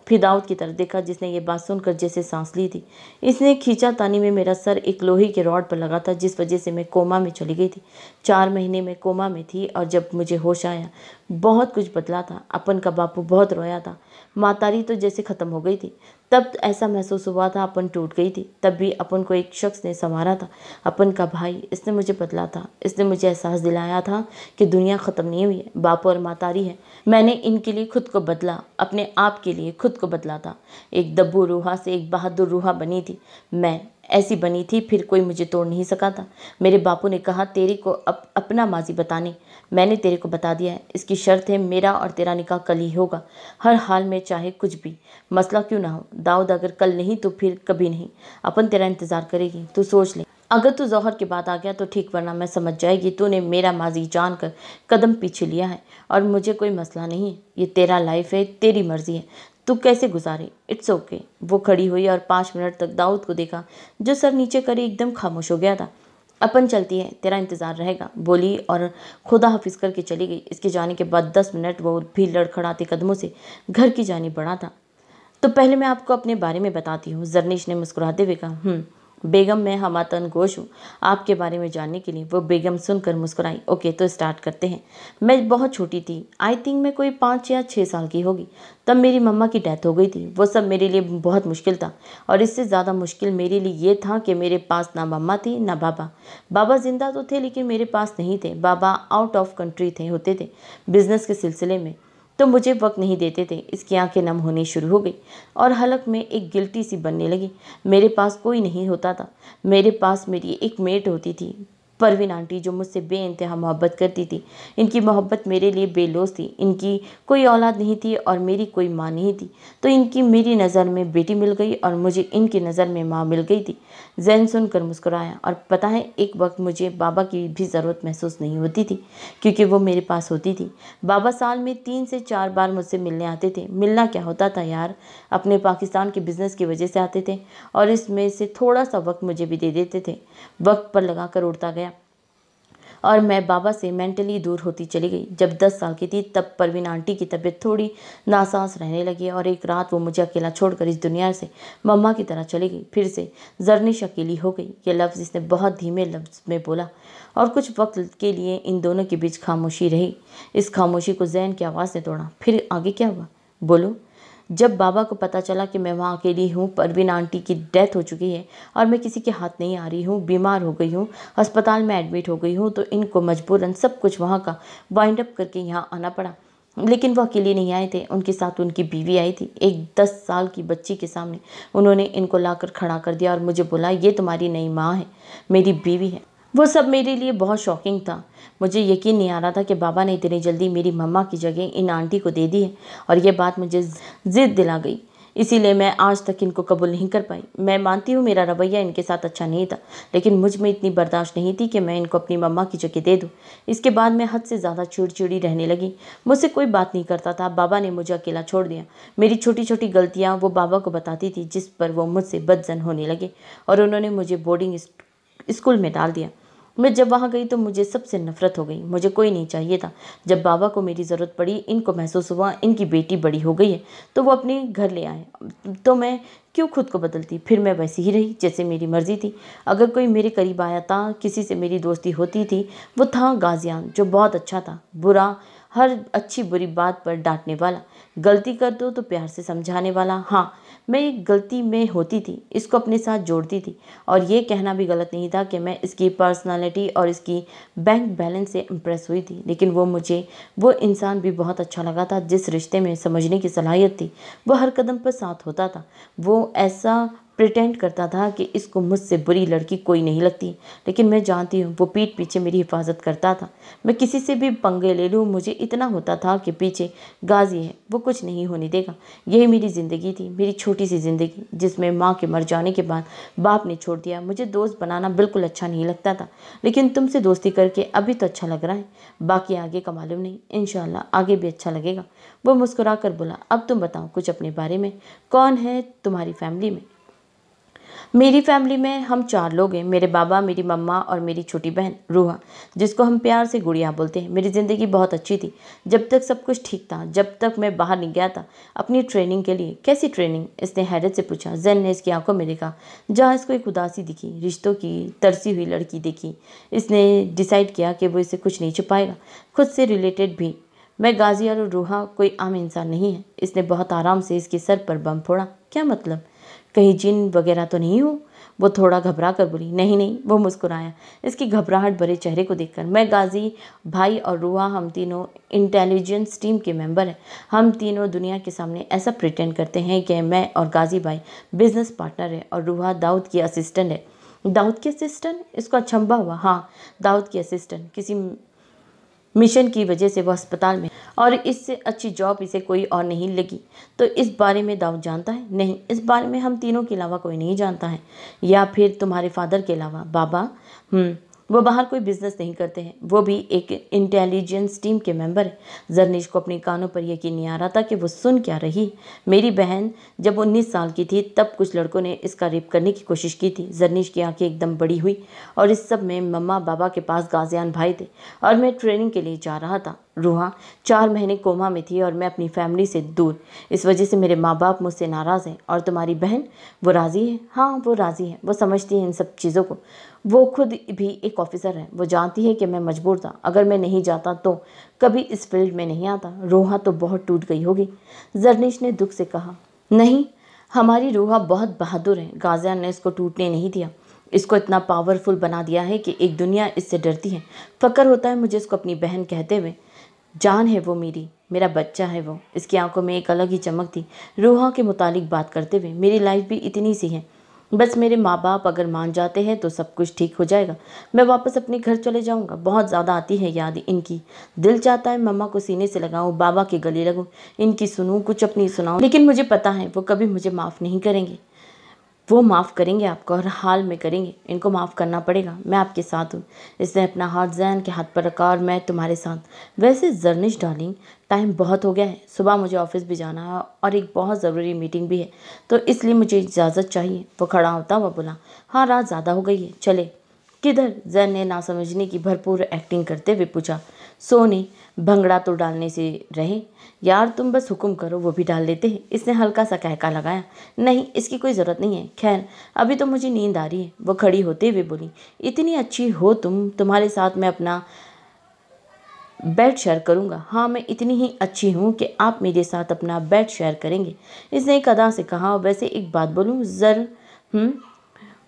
फिर दाऊद की तरफ देखा जिसने ये बात सुनकर जैसे सांस ली थी। इसने खींचातानी में मेरा सर एक लोहे के रॉड पर लगा था जिस वजह से मैं कोमा में चली गई थी। 4 महीने में कोमा में थी और जब मुझे होश आया बहुत कुछ बदला था। अपन का बापू बहुत रोया था, मातारी तो जैसे ख़त्म हो गई थी। तब ऐसा महसूस हुआ था अपन टूट गई थी। तब भी अपन को एक शख्स ने संवारा था, अपन का भाई। इसने मुझे बदला था, इसने मुझे एहसास दिलाया था कि दुनिया ख़त्म नहीं हुई है, बापू और मातारी है। मैंने इनके लिए खुद को बदला, अपने आप के लिए खुद को बदला था। एक दब्बू रूहा से एक बहादुर रूहा बनी थी मैं, ऐसी बनी थी, फिर कोई मुझे तोड़ नहीं सका था। मेरे बापू ने कहा तेरी को अपना माजी बताने। मैंने तेरे को बता दिया है। इसकी शर्त है मेरा और तेरा निकाह कल ही होगा, हर हाल में, चाहे कुछ भी मसला क्यों ना हो। दाऊद, अगर कल नहीं तो फिर कभी नहीं। अपन तेरा इंतज़ार करेगी, तू सोच ले। अगर तू जौहर के बाद आ गया तो ठीक, वरना मैं समझ जाएगी तूने मेरा माजी जानकर कदम पीछे लिया है और मुझे कोई मसला नहीं है। ये तेरा लाइफ है, तेरी मर्जी है, तू कैसे गुजारे, इट्स ओके। वो खड़ी हुई और 5 मिनट तक दाऊद को देखा जो सर नीचे करे एकदम खामोश हो गया था। अपन चलती है, तेरा इंतज़ार रहेगा, बोली और खुदा हाफिज़ करके चली गई। इसके जाने के बाद 10 मिनट वो भी लड़खड़ाते कदमों से घर की जानी बढ़ा था। तो पहले मैं आपको अपने बारे में बताती हूँ, जरनीश ने मुस्कुराते हुए कहा। बेगम, मैं हमातन गोश हूँ आपके बारे में जानने के लिए। वो बेगम सुनकर मुस्कुराई। ओके, तो स्टार्ट करते हैं। मैं बहुत छोटी थी, आई थिंक मैं कोई 5 या 6 साल की होगी, तब मेरी मम्मा की डेथ हो गई थी। वो सब मेरे लिए बहुत मुश्किल था, और इससे ज़्यादा मुश्किल मेरे लिए ये था कि मेरे पास ना मम्मा थी ना बाबा। बाबा जिंदा तो थे लेकिन मेरे पास नहीं थे। बाबा आउट ऑफ कंट्री होते थे बिजनेस के सिलसिले में, तो मुझे वक्त नहीं देते थे। इसकी आंखें नम होनी शुरू हो गई और हलक में एक गिल्टी सी बनने लगी। मेरे पास कोई नहीं होता था। मेरे पास मेरी एक मेट होती थी, परवीन आंटी, जो मुझसे बेइंतहा मोहब्बत करती थी। इनकी मोहब्बत मेरे लिए बेलौस थी। इनकी कोई औलाद नहीं थी और मेरी कोई माँ नहीं थी, तो इनकी मेरी नज़र में बेटी मिल गई और मुझे इनकी नज़र में माँ मिल गई थी। जैन सुनकर मुस्कुराया। और पता है, एक वक्त मुझे बाबा की भी ज़रूरत महसूस नहीं होती थी, क्योंकि वो मेरे पास होती थी। बाबा साल में 3 से 4 बार मुझसे मिलने आते थे। मिलना क्या होता था यार, अपने पाकिस्तान के बिज़नेस की वजह से आते थे और इसमें से थोड़ा सा वक्त मुझे भी दे देते थे। वक्त पर लगा कर उड़ता गया और मैं बाबा से मेंटली दूर होती चली गई। जब 10 साल की थी तब परवीन आंटी की तबीयत थोड़ी नासाज रहने लगी और एक रात वो मुझे अकेला छोड़कर इस दुनिया से मम्मा की तरह चली गई। फिर से जरनीश अकेली हो गई। ये लफ्ज़ इसने बहुत धीमे लफ्ज़ में बोला और कुछ वक्त के लिए इन दोनों के बीच खामोशी रही। इस खामोशी को जैन की आवाज़ ने तोड़ा। फिर आगे क्या हुआ, बोलो। जब बाबा को पता चला कि मैं वहाँ अकेली हूँ, परवीन आंटी की डेथ हो चुकी है और मैं किसी के हाथ नहीं आ रही हूँ, बीमार हो गई हूँ, अस्पताल में एडमिट हो गई हूँ, तो इनको मजबूरन सब कुछ वहाँ का वाइंड अप करके यहाँ आना पड़ा। लेकिन वो अकेले नहीं आए थे, उनके साथ उनकी बीवी आई थी। एक 10 साल की बच्ची के सामने उन्होंने इनको लाकर खड़ा कर दिया और मुझे बोला, ये तुम्हारी नई माँ है, मेरी बीवी है। वो सब मेरे लिए बहुत शॉकिंग था। मुझे यकीन नहीं आ रहा था कि बाबा ने इतनी जल्दी मेरी मम्मा की जगह इन आंटी को दे दी है, और ये बात मुझे जिद दिला गई। इसीलिए मैं आज तक इनको कबूल नहीं कर पाई। मैं मानती हूँ मेरा रवैया इनके साथ अच्छा नहीं था, लेकिन मुझ में इतनी बर्दाश्त नहीं थी कि मैं इनको अपनी मम्मा की जगह दे दूँ। इसके बाद मैं हद से ज़्यादा चिड़चिड़ी रहने लगी। मुझसे कोई बात नहीं करता था। बाबा ने मुझे अकेला छोड़ दिया। मेरी छोटी छोटी गलतियाँ वो बाबा को बताती थी, जिस पर वो मुझसे बदजन होने लगे और उन्होंने मुझे बोर्डिंग स्कूल में डाल दिया। मैं जब वहाँ गई तो मुझे सबसे नफरत हो गई। मुझे कोई नहीं चाहिए था। जब बाबा को मेरी ज़रूरत पड़ी, इनको महसूस हुआ इनकी बेटी बड़ी हो गई है, तो वो अपने घर ले आए। तो मैं क्यों खुद को बदलती, फिर मैं वैसी ही रही जैसे मेरी मर्जी थी। अगर कोई मेरे करीब आया था, किसी से मेरी दोस्ती होती थी, वो था गाजियान, जो बहुत अच्छा था, बुरा, हर अच्छी बुरी बात पर डांटने वाला, गलती कर दो तो प्यार से समझाने वाला। हाँ, मैं एक गलती में होती थी, इसको अपने साथ जोड़ती थी, और ये कहना भी गलत नहीं था कि मैं इसकी पर्सनालिटी और इसकी बैंक बैलेंस से इम्प्रेस हुई थी। लेकिन वो इंसान भी बहुत अच्छा लगा था। जिस रिश्ते में समझने की सलाहियत थी, वो हर कदम पर साथ होता था। वो ऐसा प्रिटेंड करता था कि इसको मुझसे बुरी लड़की कोई नहीं लगती, लेकिन मैं जानती हूँ वो पीठ पीछे मेरी हिफाजत करता था। मैं किसी से भी पंगे ले लूँ, मुझे इतना होता था कि पीछे गाजी है, वो कुछ नहीं होने देगा। यही मेरी ज़िंदगी थी, मेरी छोटी सी ज़िंदगी, जिसमें माँ के मर जाने के बाद बाप ने छोड़ दिया। मुझे दोस्त बनाना बिल्कुल अच्छा नहीं लगता था, लेकिन तुमसे दोस्ती करके अभी तो अच्छा लग रहा है। बाकी आगे का मालूम नहीं, इंशाल्लाह आगे भी अच्छा लगेगा। वो मुस्कुरा कर बोला, अब तुम बताओ कुछ अपने बारे में। कौन है तुम्हारी फैमिली में? मेरी फैमिली में हम 4 लोग हैं, मेरे बाबा, मेरी मम्मा और मेरी छोटी बहन रूहा, जिसको हम प्यार से गुड़िया बोलते हैं। मेरी ज़िंदगी बहुत अच्छी थी, जब तक सब कुछ ठीक था, जब तक मैं बाहर नहीं गया था अपनी ट्रेनिंग के लिए। कैसी ट्रेनिंग? इसने हैरत से पूछा। जैन ने इसकी आंखों में देखा, जहाँ इसको एक उदासी दिखी, रिश्तों की तरसी हुई लड़की देखी। इसने डिसाइड किया कि वो इसे कुछ नहीं छुपाएगा, खुद से रिलेटेड भी। मैं गाजी और रूहा कोई आम इंसान नहीं है। इसने बहुत आराम से इसके सर पर बम फोड़ा। क्या मतलब? कहीं जिन वगैरह तो नहीं हो? वो थोड़ा घबरा कर बोली। नहीं नहीं, वो मुस्कुराया इसकी घबराहट भरे चेहरे को देखकर। मैं, गाजी भाई और रूहा, हम तीनों इंटेलिजेंस टीम के मेंबर हैं। हम तीनों दुनिया के सामने ऐसा प्रिटेंड करते हैं कि मैं और गाजी भाई बिजनेस पार्टनर है और रूहा दाऊद की असिस्टेंट है। दाऊद की असिस्टेंट? इसको अचंभा हुआ। हाँ, दाऊद की असिस्टेंट। किसी मिशन की वजह से वो अस्पताल में, और इससे अच्छी जॉब इसे कोई और नहीं लगी। तो इस बारे में दाऊद जानता है? नहीं, इस बारे में हम तीनों के अलावा कोई नहीं जानता है। या फिर तुम्हारे फादर के अलावा? बाबा? वो बाहर कोई बिजनेस नहीं करते हैं, वो भी एक इंटेलिजेंस टीम के मेंबर हैं। जरनीश को अपने कानों पर यकीन नहीं आ रहा था कि वो सुन क्या रही। मेरी बहन जब 19 साल की थी तब कुछ लड़कों ने इसका रेप करने की कोशिश की थी। जरनीश की आंखें एकदम बड़ी हुई और इस सब में मम्मा बाबा के पास गाजियान भाई थे और मैं ट्रेनिंग के लिए जा रहा था। रूहा 4 महीने कोमा में थी और मैं अपनी फैमिली से दूर। इस वजह से मेरे माँ बाप मुझसे नाराज़ हैं। और तुम्हारी बहन, वो राज़ी है? हाँ, वो राज़ी है। वो समझती है इन सब चीज़ों को। वो खुद भी एक ऑफिसर है। वो जानती है कि मैं मजबूर था। अगर मैं नहीं जाता तो कभी इस फील्ड में नहीं आता। रूहा तो बहुत टूट गई होगी, जरनीश ने दुख से कहा। नहीं, हमारी रूहा बहुत बहादुर है। गाजियान ने इसको टूटने नहीं दिया। इसको इतना पावरफुल बना दिया है कि एक दुनिया इससे डरती है। फक्र होता है मुझे इसको अपनी बहन कहते हुए। जान है वो मेरी, मेरा बच्चा है वो। इसकी आंखों में एक अलग ही चमक थी रूहा के मुतालिक बात करते हुए। मेरी लाइफ भी इतनी सी है, बस मेरे माँ बाप अगर मान जाते हैं तो सब कुछ ठीक हो जाएगा। मैं वापस अपने घर चले जाऊँगा। बहुत ज़्यादा आती है याद इनकी। दिल चाहता है मम्मा को सीने से लगाऊं, बाबा के गले लगूं, इनकी सुनूं, कुछ अपनी सुनाऊं, लेकिन मुझे पता है वो कभी मुझे माफ़ नहीं करेंगे। वो माफ़ करेंगे आपको, हर हाल में करेंगे। इनको माफ़ करना पड़ेगा। मैं आपके साथ हूँ। इसने अपना हाथ जैन के हाथ पर रखा और मैं तुम्हारे साथ। वैसे जरनिश डार्लिंग, टाइम बहुत हो गया है। सुबह मुझे ऑफिस भी जाना है और एक बहुत ज़रूरी मीटिंग भी है, तो इसलिए मुझे इजाज़त चाहिए। वो खड़ा होता हुआ बोला। हाँ, रात ज़्यादा हो गई है, चले। किधर? जैन ने ना समझने की भरपूर एक्टिंग करते हुए पूछा। सोने, भंगड़ा तो डालने से रहे यार, तुम बस हुक्म करो वो भी डाल देते हैं। इसने हल्का सा कहका लगाया। नहीं, इसकी कोई ज़रूरत नहीं है। खैर, अभी तो मुझे नींद आ रही है। वो खड़ी होते हुए बोली। इतनी अच्छी हो तुम, तुम्हारे साथ मैं अपना बेड शेयर करूंगा। हाँ, मैं इतनी ही अच्छी हूँ कि आप मेरे साथ अपना बेड शेयर करेंगे, इसने एक अदा से कहा। वैसे एक बात बोलूँ जर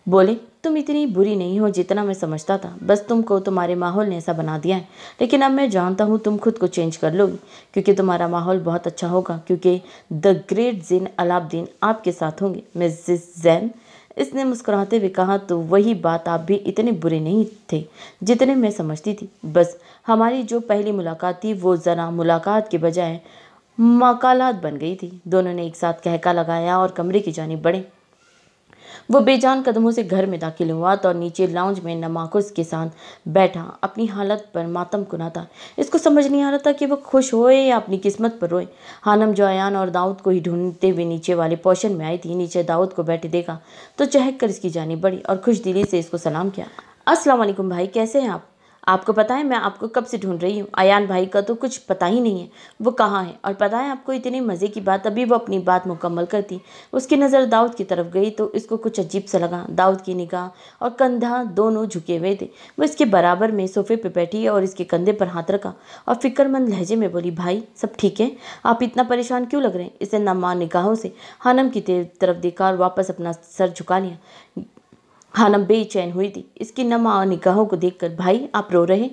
बोले, तुम इतनी बुरी नहीं हो जितना मैं समझता था। बस तुमको तुम्हारे माहौल ने ऐसा बना दिया है, लेकिन अब मैं जानता हूँ तुम खुद को चेंज कर लोगी, क्योंकि तुम्हारा माहौल बहुत अच्छा होगा, क्योंकि द ग्रेट ज़ैन अलाब्दीन आपके साथ होंगे। मिसेस जैन, इसने मुस्कुराते हुए कहा। तो वही बात, आप भी इतने बुरे नहीं थे जितने मैं समझती थी। बस हमारी जो पहली मुलाकात थी वो ज़रा मुलाकात के बजाय मकालात बन गई थी। दोनों ने एक साथ कहका लगाया और कमरे की जानिब बढ़े। वो बेजान कदमों से घर में दाखिल हुआ तो नीचे लाउंज में नमाकुस के साथ बैठा अपनी हालत पर मातम कुनाता। इसको समझ नहीं आ रहा था कि वो खुश होए या अपनी किस्मत पर रोए। हानम जो अयान और दाऊद को ही ढूंढते हुए नीचे वाले पोर्शन में आई थी, नीचे दाऊद को बैठे देखा तो चहक कर इसकी जानिब बढ़ी और खुश दिली से इसको सलाम किया। अस्सलाम वालेकुम भाई, कैसे हैं आप? आपको पता है मैं आपको कब से ढूंढ रही हूँ। अयान भाई का तो कुछ पता ही नहीं है, वो कहाँ है। और पता है आपको, इतनी मज़े की बात, अभी वो अपनी बात मुकम्मल करती उसकी नज़र दाऊद की तरफ गई तो इसको कुछ अजीब सा लगा। दाऊद की निगाह और कंधा दोनों झुके हुए थे। वो इसके बराबर में सोफे पे बैठी और इसके कंधे पर हाथ रखा और फिक्रमंद लहजे में बोली, भाई सब ठीक है? आप इतना परेशान क्यों लग रहे हैं? इसने नमा निगाहों से हानम की तरफ देखा और वापस अपना सर झुका लिया। हानम बेचैन हुई थी इसकी नमा निगाहों को देखकर। भाई आप रो रहे?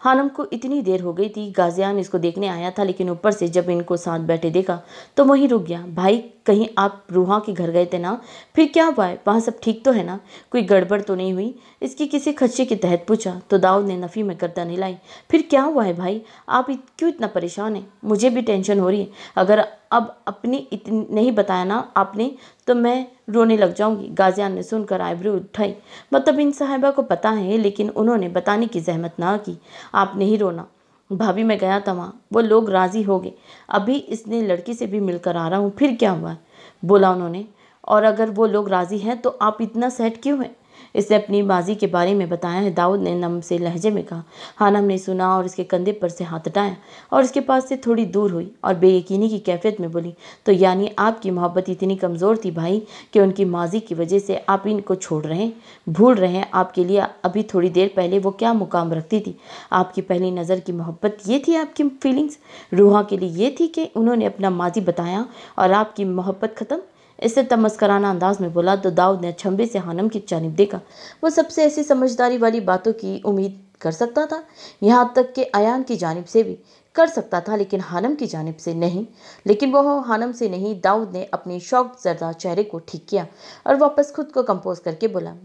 हानम को इतनी देर हो गई थी। गाजियान इसको देखने आया था, लेकिन ऊपर से जब इनको साथ बैठे देखा तो वहीं रुक गया। भाई कहीं आप रूहा के घर गए थे ना? फिर क्या हुआ है? वहाँ सब ठीक तो है ना? कोई गड़बड़ तो नहीं हुई? इसकी किसी खदशे के तहत पूछा तो दाऊद ने नफ़ी में गर्दन हिलाई। फिर क्या हुआ है भाई? आप क्यों इतना परेशान हैं? मुझे भी टेंशन हो रही है। अगर अब अपनी इतनी नहीं बताया ना आपने तो मैं रोने लग जाऊंगी। गाजियान ने सुनकर आईब्रो उठाई। मतलब इन साहिबा को पता है, लेकिन उन्होंने बताने की जहमत ना की। आप नहीं रोना भाभी, मैं गया था वहाँ, वो लोग राज़ी हो गए। अभी इसने लड़की से भी मिलकर आ रहा हूँ। फिर क्या हुआ? बोला उन्होंने। और अगर वो लोग राज़ी हैं तो आप इतना सैड क्यों हैं? इसने अपनी माजी के बारे में बताया है, दाऊद ने नम से लहजे में कहा। हानम ने सुना और इसके कंधे पर से हाथ हटाया और इसके पास से थोड़ी दूर हुई और बेयकीनी की कैफियत में बोली, तो यानी आपकी मोहब्बत इतनी कमज़ोर थी भाई कि उनकी माजी की वजह से आप इनको छोड़ रहे हैं, भूल रहे हैं। आपके लिए अभी थोड़ी देर पहले वो क्या मुकाम रखती थी? आपकी पहली नज़र की मोहब्बत ये थी? आपकी फीलिंग्स रूहा के लिए ये थी कि उन्होंने अपना माजी बताया और आपकी मोहब्बत ख़त्म? इससे तमस्कराना अंदाज में बोला तो दाऊद ने अचंभे से हानम की जानिब देखा। वो सबसे ऐसी समझदारी वाली बातों की उम्मीद कर सकता था, यहाँ तक कि अयान की जानिब से भी कर सकता था, लेकिन हानम की जानिब से नहीं। लेकिन वह हानम से नहीं। दाऊद ने अपने शौक ज़रदा चेहरे को ठीक किया और वापस खुद को कंपोज करके बोला,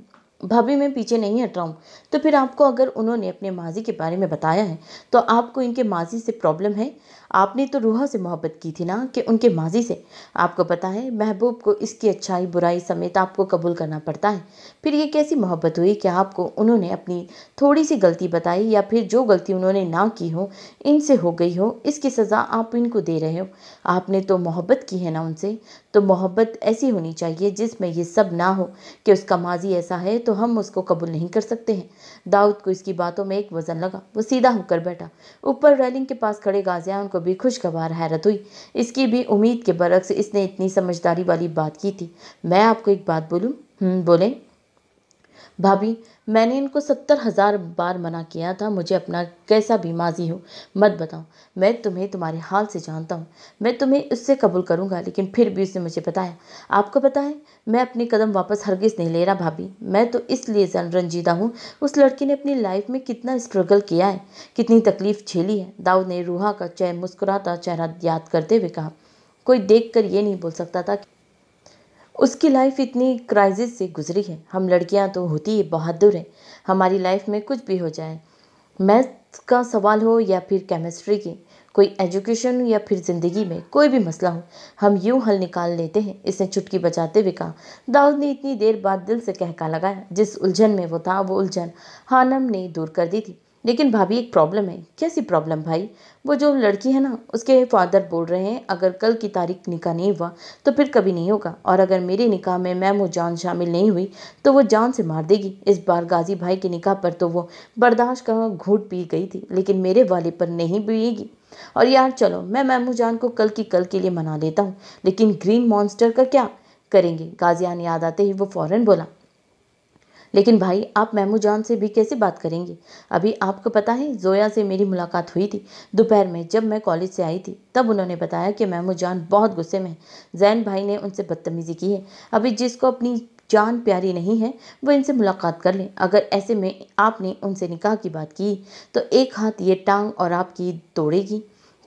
भाभी मैं पीछे नहीं हट रहा हूँ। तो फिर आपको अगर उन्होंने अपने माजी के बारे में बताया है तो आपको इनके माजी से प्रॉब्लम है? आपने तो रूहा से मोहब्बत की थी ना कि उनके माजी से? आपको पता है महबूब को इसकी अच्छाई बुराई समेत आपको कबूल करना पड़ता है। फिर ये कैसी मोहब्बत हुई कि आपको उन्होंने अपनी थोड़ी सी गलती बताई या फिर जो गलती उन्होंने ना की हो इनसे हो गई हो, इसकी सज़ा आप इनको दे रहे हो? आपने तो मोहब्बत की है ना उनसे, तो मोहब्बत ऐसी होनी चाहिए जिसमें ये सब ना हो कि उसका माजी ऐसा है तो हम उसको कबूल नहीं कर सकते हैं। दाऊद को इसकी बातों में एक वजन लगा। वो सीधा होकर बैठा। ऊपर रेलिंग के पास खड़े गाजियान को भी खुशगवार हैरत हुई। इसकी भी उम्मीद के बरक्स इसने इतनी समझदारी वाली बात की थी। मैं आपको एक बात बोलूं? बोले। भाभी मैंने इनको 70,000 बार मना किया था, मुझे अपना कैसा भी माजी हो मत बताओ। मैं तुम्हें तुम्हारे हाल से जानता हूँ। मैं तुम्हें उससे कबूल करूँगा, लेकिन फिर भी उसने मुझे बताया। आपको पता है मैं अपने कदम वापस हरगिज़ नहीं ले रहा भाभी। मैं तो इसलिए रंजीदा हूँ। उस लड़की ने अपनी लाइफ में कितना स्ट्रगल किया है, कितनी तकलीफ झेली है। दाऊद ने रूहा का मुस्कुराता चेहरा याद करते हुए कहा। कोई देख कर ये नहीं बोल सकता था उसकी लाइफ इतनी क्राइसिस से गुजरी है। हम लड़कियां तो होती ही बहादुर है। हमारी लाइफ में कुछ भी हो जाए, मैथ्स का सवाल हो या फिर केमिस्ट्री की, कोई एजुकेशन या फिर ज़िंदगी में कोई भी मसला हो, हम यूं हल निकाल लेते हैं। इसने चुटकी बजाते हुए कहा। दाऊद ने इतनी देर बाद दिल से कहका लगाया। जिस उलझन में वो था वो उलझन हानम ने दूर कर दी थी। लेकिन भाभी एक प्रॉब्लम है। कैसी प्रॉब्लम भाई? वो जो लड़की है ना, उसके फादर बोल रहे हैं अगर कल की तारीख निकाह नहीं हुआ तो फिर कभी नहीं होगा, और अगर मेरे निकाह में मैमू जान शामिल नहीं हुई तो वो जान से मार देगी। इस बार गाजी भाई के निकाह पर तो वो बर्दाश्त का घूंट पी गई थी, लेकिन मेरे वाले पर नहीं पिएगी। और यार चलो मैं मैमू जान को कल की कल के लिए मना लेता हूँ, लेकिन ग्रीन मॉन्स्टर का क्या करेंगे? गाजियान याद आते ही वो फौरन बोला। लेकिन भाई आप मैमू जान से भी कैसे बात करेंगे? अभी आपको पता है जोया से मेरी मुलाकात हुई थी दोपहर में, जब मैं कॉलेज से आई थी। तब उन्होंने बताया कि मैमू जान बहुत गुस्से में है। जैन भाई ने उनसे बदतमीजी की है। अभी जिसको अपनी जान प्यारी नहीं है वो इनसे मुलाकात कर ले। अगर ऐसे में आपने उनसे निकाह की बात की तो एक हाथ ये टांग और आपकी तोड़ेगी।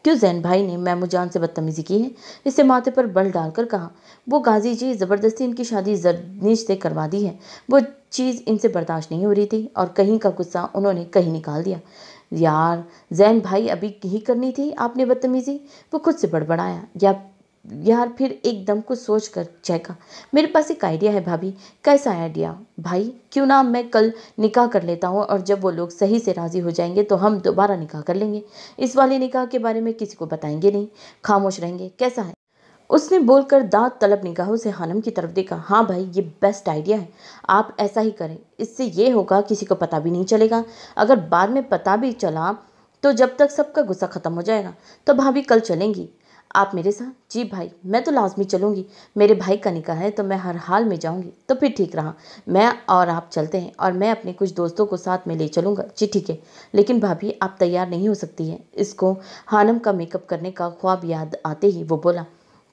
क्यों जैन भाई ने मैमू जान से बदतमीजी की है? इसे माथे पर बल डालकर कहा। वो गाजी जी ज़बरदस्ती इनकी शादी जरनीश से करवा दी है। वो चीज़ इनसे बर्दाश्त नहीं हो रही थी और कहीं का गुस्सा उन्होंने कहीं निकाल दिया। यार जैन भाई अभी ही करनी थी आपने बदतमीजी। वो खुद से बड़बड़ाया। यार फिर एकदम कुछ सोच कर चहका। मेरे पास एक आइडिया है भाभी। कैसा आइडिया भाई? क्यों ना मैं कल निकाह कर लेता हूँ और जब वो लोग सही से राज़ी हो जाएंगे तो हम दोबारा निकाह कर लेंगे। इस वाले निकाह के बारे में किसी को बताएंगे नहीं, खामोश रहेंगे। कैसा है? उसने बोलकर दांत तलब निगाहों से हानम की तरफ देखा। हाँ भाई ये बेस्ट आइडिया है, आप ऐसा ही करें। इससे ये होगा किसी को पता भी नहीं चलेगा। अगर बाद में पता भी चला तो जब तक सबका गुस्सा खत्म हो जाएगा। तो भाभी कल चलेंगी आप मेरे साथ? जी भाई मैं तो लाजमी चलूँगी। मेरे भाई का निकाह है तो मैं हर हाल में जाऊँगी। तो फिर ठीक रहा, मैं और आप चलते हैं और मैं अपने कुछ दोस्तों को साथ में ले चलूँगा। जी ठीक है, लेकिन भाभी आप तैयार नहीं हो सकती हैं। इसको हानम का मेकअप करने का ख्वाब याद आते ही वो बोला।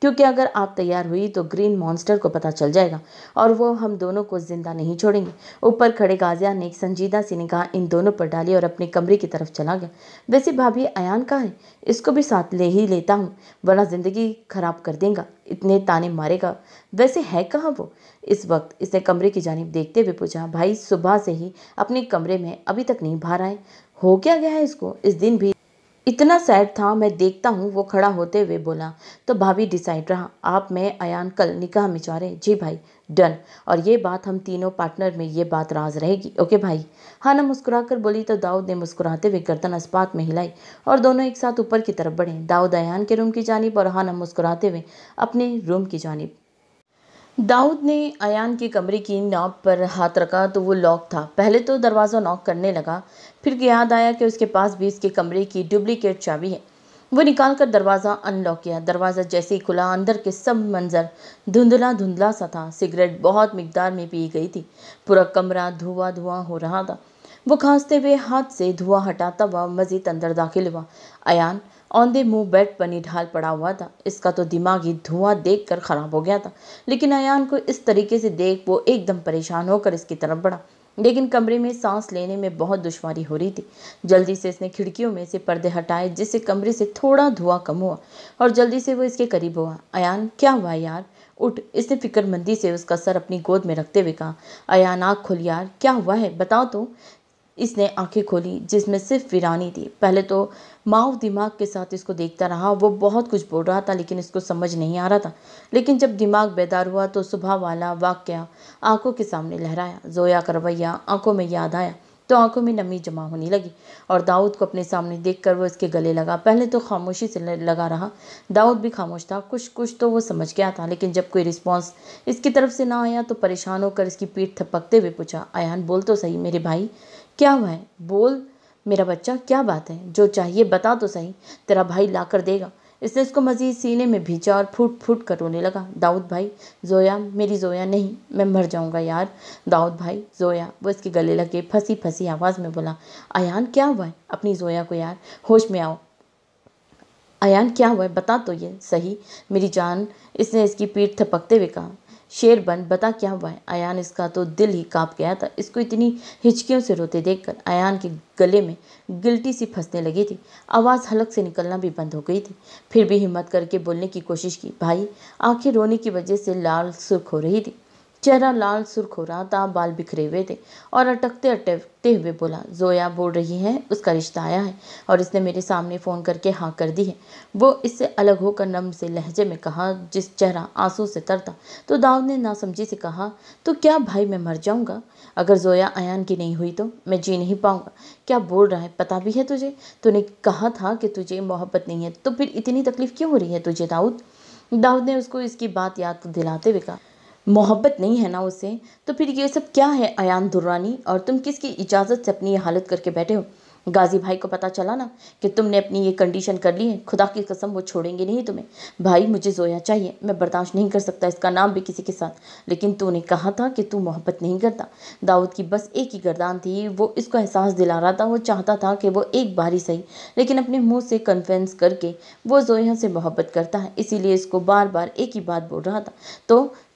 क्योंकि अगर आप तैयार हुई तो ग्रीन मॉन्स्टर को पता चल जाएगा और वो हम दोनों को जिंदा नहीं छोड़ेंगे। ऊपर खड़े गाजिया ने एक संजीदा सी निगाह इन दोनों पर डाली और अपने कमरे की तरफ चला गया। वैसे भाभी अयान कहाँ है? इसको भी साथ ले ही लेता हूँ, वरना जिंदगी खराब कर देगा, इतने ताने मारेगा। वैसे है कहाँ वो इस वक्त? इसने कमरे की जानिब देखते हुए पूछा। भाई सुबह से ही अपने कमरे में अभी तक नहीं बाहर आए। हो क्या गया है इसको? इस दिन भी इतना सैड था। मैं देखता हूँ। वो खड़ा होते हुए बोला। तो भाभी डिसाइड रहा, आप मैं अयान कल निकाह में जा रहे? जी भाई डन। और ये बात हम तीनों पार्टनर में ये बात राज रहेगी। ओके भाई। हाना मुस्कुराकर बोली तो दाऊद ने मुस्कुराते हुए गर्दन इस्पात में हिलाई और दोनों एक साथ ऊपर की तरफ बढ़े। दाऊद अयान के रूम की जानिब और हाना मुस्कुराते हुए अपने रूम की जानिब। दाऊद ने अयान के कमरे की नॉब पर हाथ रखा तो वो लॉक था। पहले तो दरवाज़ा नॉक करने लगा, फिर याद आया कि उसके पास भी उसके कमरे की डुप्लीकेट चाबी है। वो निकाल कर दरवाज़ा अनलॉक किया। दरवाज़ा जैसे ही खुला अंदर के सब मंजर धुंधला धुंधला सा था। सिगरेट बहुत मिकदार में पी गई थी। पूरा कमरा धुआं धुआं हो रहा था। वो खांसते हुए हाथ से धुआं हटाता हुआ मजीद अंदर दाखिल हुआ। अयान औंधे मुंह बेड पर निढाल पड़ा हुआ था। इसका तो दिमागी धुआं देखकर खराब हो गया था, लेकिन अयान को इस तरीके से देख वो एकदम परेशान होकर इसकी तरफ बढ़ा। लेकिन कमरे में सांस लेने में बहुत दुश्वारी हो रही थी। जल्दी से इसने खिड़कियों में से पर्दे हटाए जिससे कमरे से थोड़ा धुआं कम हुआ और जल्दी से वो इसके करीब हुआ। अयान क्या हुआ यार? उठ, इसने फिक्रमंदी से उसका सर अपनी गोद में रखते हुए कहा। अयान, आँख खोल यार, क्या हुआ है बताओ तो। इसने आंखें खोली जिसमें सिर्फ वीरानी थी। पहले तो माओ दिमाग के साथ इसको देखता रहा। वो बहुत कुछ बोल रहा था लेकिन इसको समझ नहीं आ रहा था। लेकिन जब दिमाग बेदार हुआ तो सुबह वाला वाकया आंखों के सामने लहराया। जोया का रवैया आंखों में याद आया तो आंखों में नमी जमा होने लगी और दाऊद को अपने सामने देखकर वो इसके गले लगा। पहले तो खामोशी से लगा रहा। दाऊद भी खामोश था। कुछ कुछ तो वो समझ गया था, लेकिन जब कोई रिस्पॉन्स इसकी तरफ से ना आया तो परेशान होकर इसकी पीठ थपकते हुए पूछा, अयान बोल तो सही मेरे भाई, क्या हुआ है? बोल मेरा बच्चा, क्या बात है? जो चाहिए बता तो सही, तेरा भाई ला कर देगा। इसने उसको मजीद सीने में भींचा और फूट फूट कर रोने लगा। दाऊद भाई, जोया, मेरी जोया नहीं, मैं मर जाऊंगा यार। दाऊद भाई, जोया। वो इसके गले लगे फंसी फंसी आवाज़ में बोला। अयान क्या हुआ है? अपनी जोया को यार होश में आओ। अयान क्या हुआ है बता तो ये सही मेरी जान। इसने इसकी पीठ थपकते हुए कहा। शेर बन, बता क्या हुआ है। अयान, इसका तो दिल ही कांप गया था। इसको इतनी हिचकियों से रोते देखकर अयान के गले में गिल्टी सी फंसने लगी थी। आवाज़ हलक से निकलना भी बंद हो गई थी। फिर भी हिम्मत करके बोलने की कोशिश की। भाई, आंखें रोने की वजह से लाल सुर्ख हो रही थी। चेहरा लाल सुर्ख हो रहा था, बाल बिखरे हुए थे और अटकते अटकते हुए बोला, जोया बोल रही है उसका रिश्ता आया है और इसने मेरे सामने फ़ोन करके हाँ कर दी है। वो इससे अलग होकर नम से लहजे में कहा, जिस चेहरा आंसू से तरता। तो दाऊद ने नासमझी से कहा, तो क्या भाई मैं मर जाऊंगा? अगर जोया अयान की नहीं हुई तो मैं जी नहीं पाऊंगा। क्या बोल रहा है? पता भी है तुझे? तूने कहा था कि तुझे मोहब्बत नहीं है, तो फिर इतनी तकलीफ क्यों हो रही है तुझे दाऊद? दाऊद ने उसको इसकी बात याद दिलाते हुए कहा, मोहब्बत नहीं है ना उससे, तो फिर ये सब क्या है अयान दुर्रानी? और तुम किसकी इजाज़त से अपनी ये हालत करके बैठे हो? गाजी भाई को पता चला ना कि तुमने अपनी ये कंडीशन कर ली है, खुदा की कसम वो छोड़ेंगे नहीं तुम्हें। भाई, मुझे जोया चाहिए, मैं बर्दाश्त नहीं कर सकता इसका नाम भी किसी के साथ। लेकिन तूने कहा था कि तू मोहब्बत नहीं करता। दाऊद की बस एक ही गर्दान थी, वो इसको एहसास दिला रहा था। वो चाहता था कि वो एक बार ही सही, लेकिन अपने मुंह से कन्फ्रेंस करके वो जोया से मोहब्बत करता है, इसीलिए इसको बार बार एक ही बात बोल रहा था।